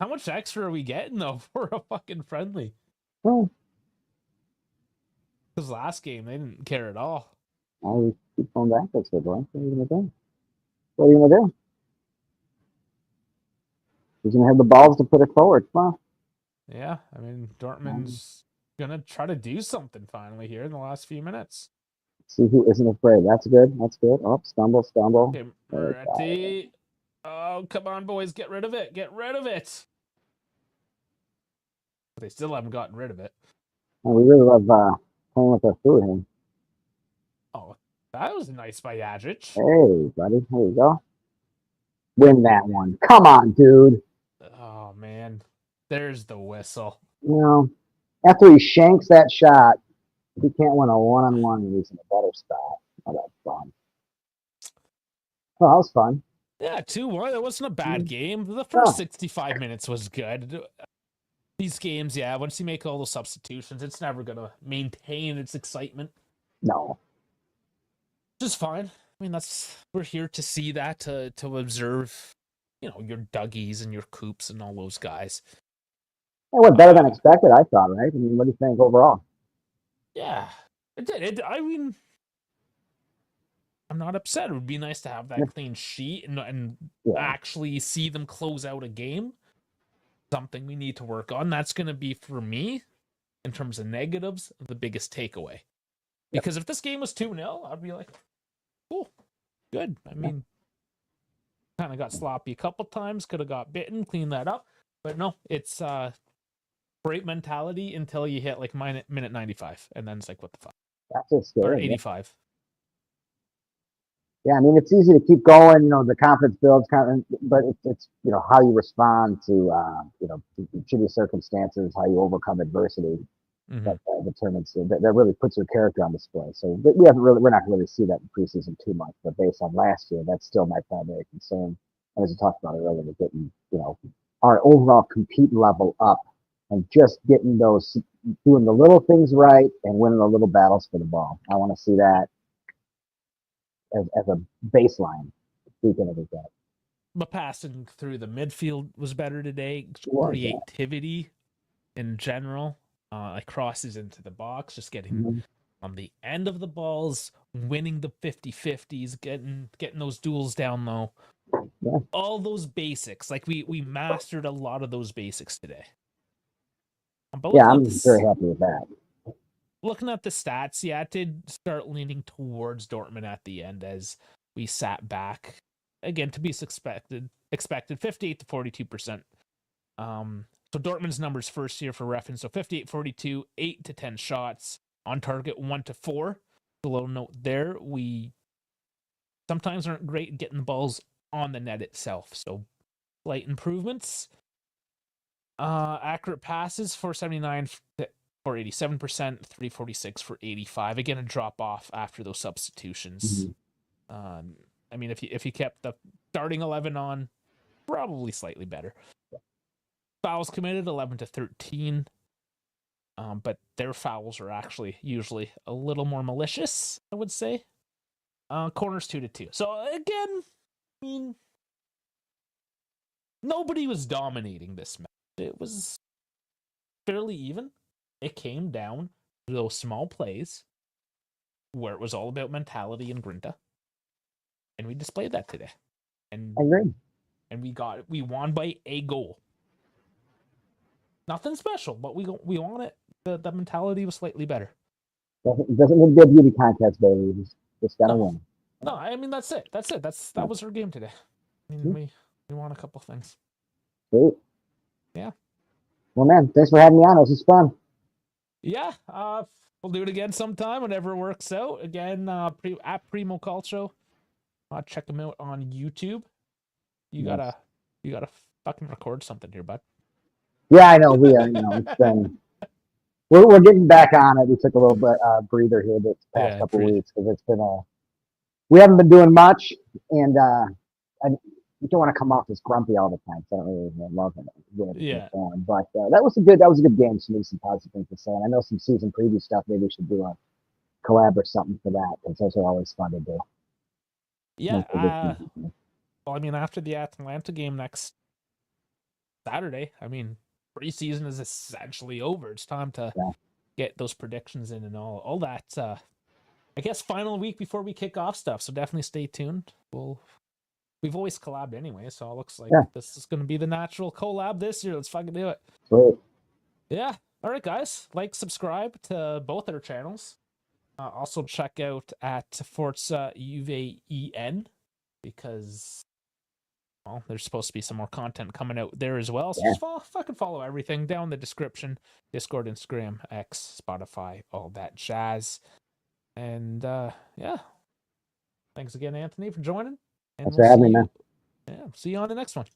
How much extra are we getting, though, for a fucking friendly? Well, because last game, they didn't care at all. I keep going back this way, boy. What are you going to do? What are you going to do? He's going to have the balls to put it forward. Come on. Yeah, I mean, Dortmund's going to try to do something finally here in the last few minutes. See who isn't afraid. That's good. That's good. Oh, stumble. Okay, Moretti. Oh, come on, boys. Get rid of it. Get rid of it. But they still haven't gotten rid of it. And we really love playing with our food here. Oh, that was nice by Yajic. Hey, buddy. Here you go. Win that one. Come on, dude. Oh, man. There's the whistle. You know, after he shanks that shot, he can't win a one-on-one. He's in a better spot. Oh, that's fun. Oh, that was fun. Yeah, 2-1. It wasn't a bad game. The first 65 minutes was good. These games, yeah, once you make all those substitutions, it's never going to maintain its excitement. No. Just fine. I mean, we're here to see that, to observe, your Dougies and your Coops and all those guys. It went better than expected, I thought, right? I mean, what do you think overall? Yeah, it did. I mean, I'm not upset. It would be nice to have that clean sheet and actually see them close out a game. Something we need to work on. That's going to be, for me, in terms of negatives, the biggest takeaway. Because if this game was 2-0, I'd be like, cool, good. I mean, kind of got sloppy a couple times, could have got bitten, cleaned that up. But no, it's great mentality until you hit like minute 95. And then it's like, what the fuck? That's just scary. Or 85. Yeah, I mean, it's easy to keep going, you know, the confidence builds, but it's you know, how you respond to, you know, shitty circumstances, how you overcome adversity that determines, that really puts your character on display. So we're not going to really see that in preseason too much, but based on last year, that's still my primary concern. And as we talked about earlier, getting, you know, our overall compete level up and just getting those, doing the little things right and winning the little battles for the ball. I want to see that as a baseline weekend of that. The passing through the midfield was better today. Creativity in general, like crosses into the box, just getting on the end of the balls, winning the 50-50s, getting those duels down low. Yeah. All those basics, like we mastered a lot of those basics today. I'm very happy with that. Looking at the stats, it did start leaning towards Dortmund at the end as we sat back. Again, to be expected 58 to 42%. So Dortmund's numbers first year for reference. So 58-42, 8 to 10 shots on target, 1 to 4. A little note there. We sometimes aren't great at getting the balls on the net itself. So slight improvements. Accurate passes, 479 for 87%, 346 for 85. Again, a drop off after those substitutions. I mean, if you kept the starting 11 on, probably slightly better. Fouls committed, 11 to 13. But their fouls are actually usually a little more malicious, I would say. Corners 2 to 2. So again, I mean, nobody was dominating this match. It was fairly even. It came down to those small plays where it was all about mentality and grinta. And we displayed that today. And I agree. And we won by a goal. Nothing special, but we won it. The mentality was slightly better. Doesn't need to be a beauty contest, baby. Just gotta win. No, I mean that's it. That was our game today. I mean we won a couple things. Sweet. Yeah. Well, man, thanks for having me on. This was fun. Yeah. We'll do it again sometime whenever it works out. Again, at Primo Calcio. Check them out on YouTube. You gotta fucking record something here, bud. Yeah, I know. We are. You know, it's been. We're getting back on it. We took a little bit breather here this past couple weeks because it's been we haven't been doing much, and we don't want to come off as grumpy all the time. So I don't really love it. But that was a good game. Some positive things to say. And I know some season preview stuff. Maybe we should do a collab or something for that. Because those are always fun to do. Yeah. Well, I mean, after the Atlanta game next Saturday, I mean, preseason is essentially over. It's time to get those predictions in and all that. I guess final week before we kick off stuff. So definitely stay tuned. We've always collabed anyway, so it looks like this is going to be the natural collab this year. Let's fucking do it. Sweet. Yeah. All right, guys. Like, subscribe to both our channels. Also check out at Forza UVEN because, well, there's supposed to be some more content coming out there as well. So just fucking follow everything down in the description. Discord, Instagram, X, Spotify, all that jazz. And, yeah. Thanks again, Anthony, for joining. And Thanks for having me, man. Yeah, see you on the next one.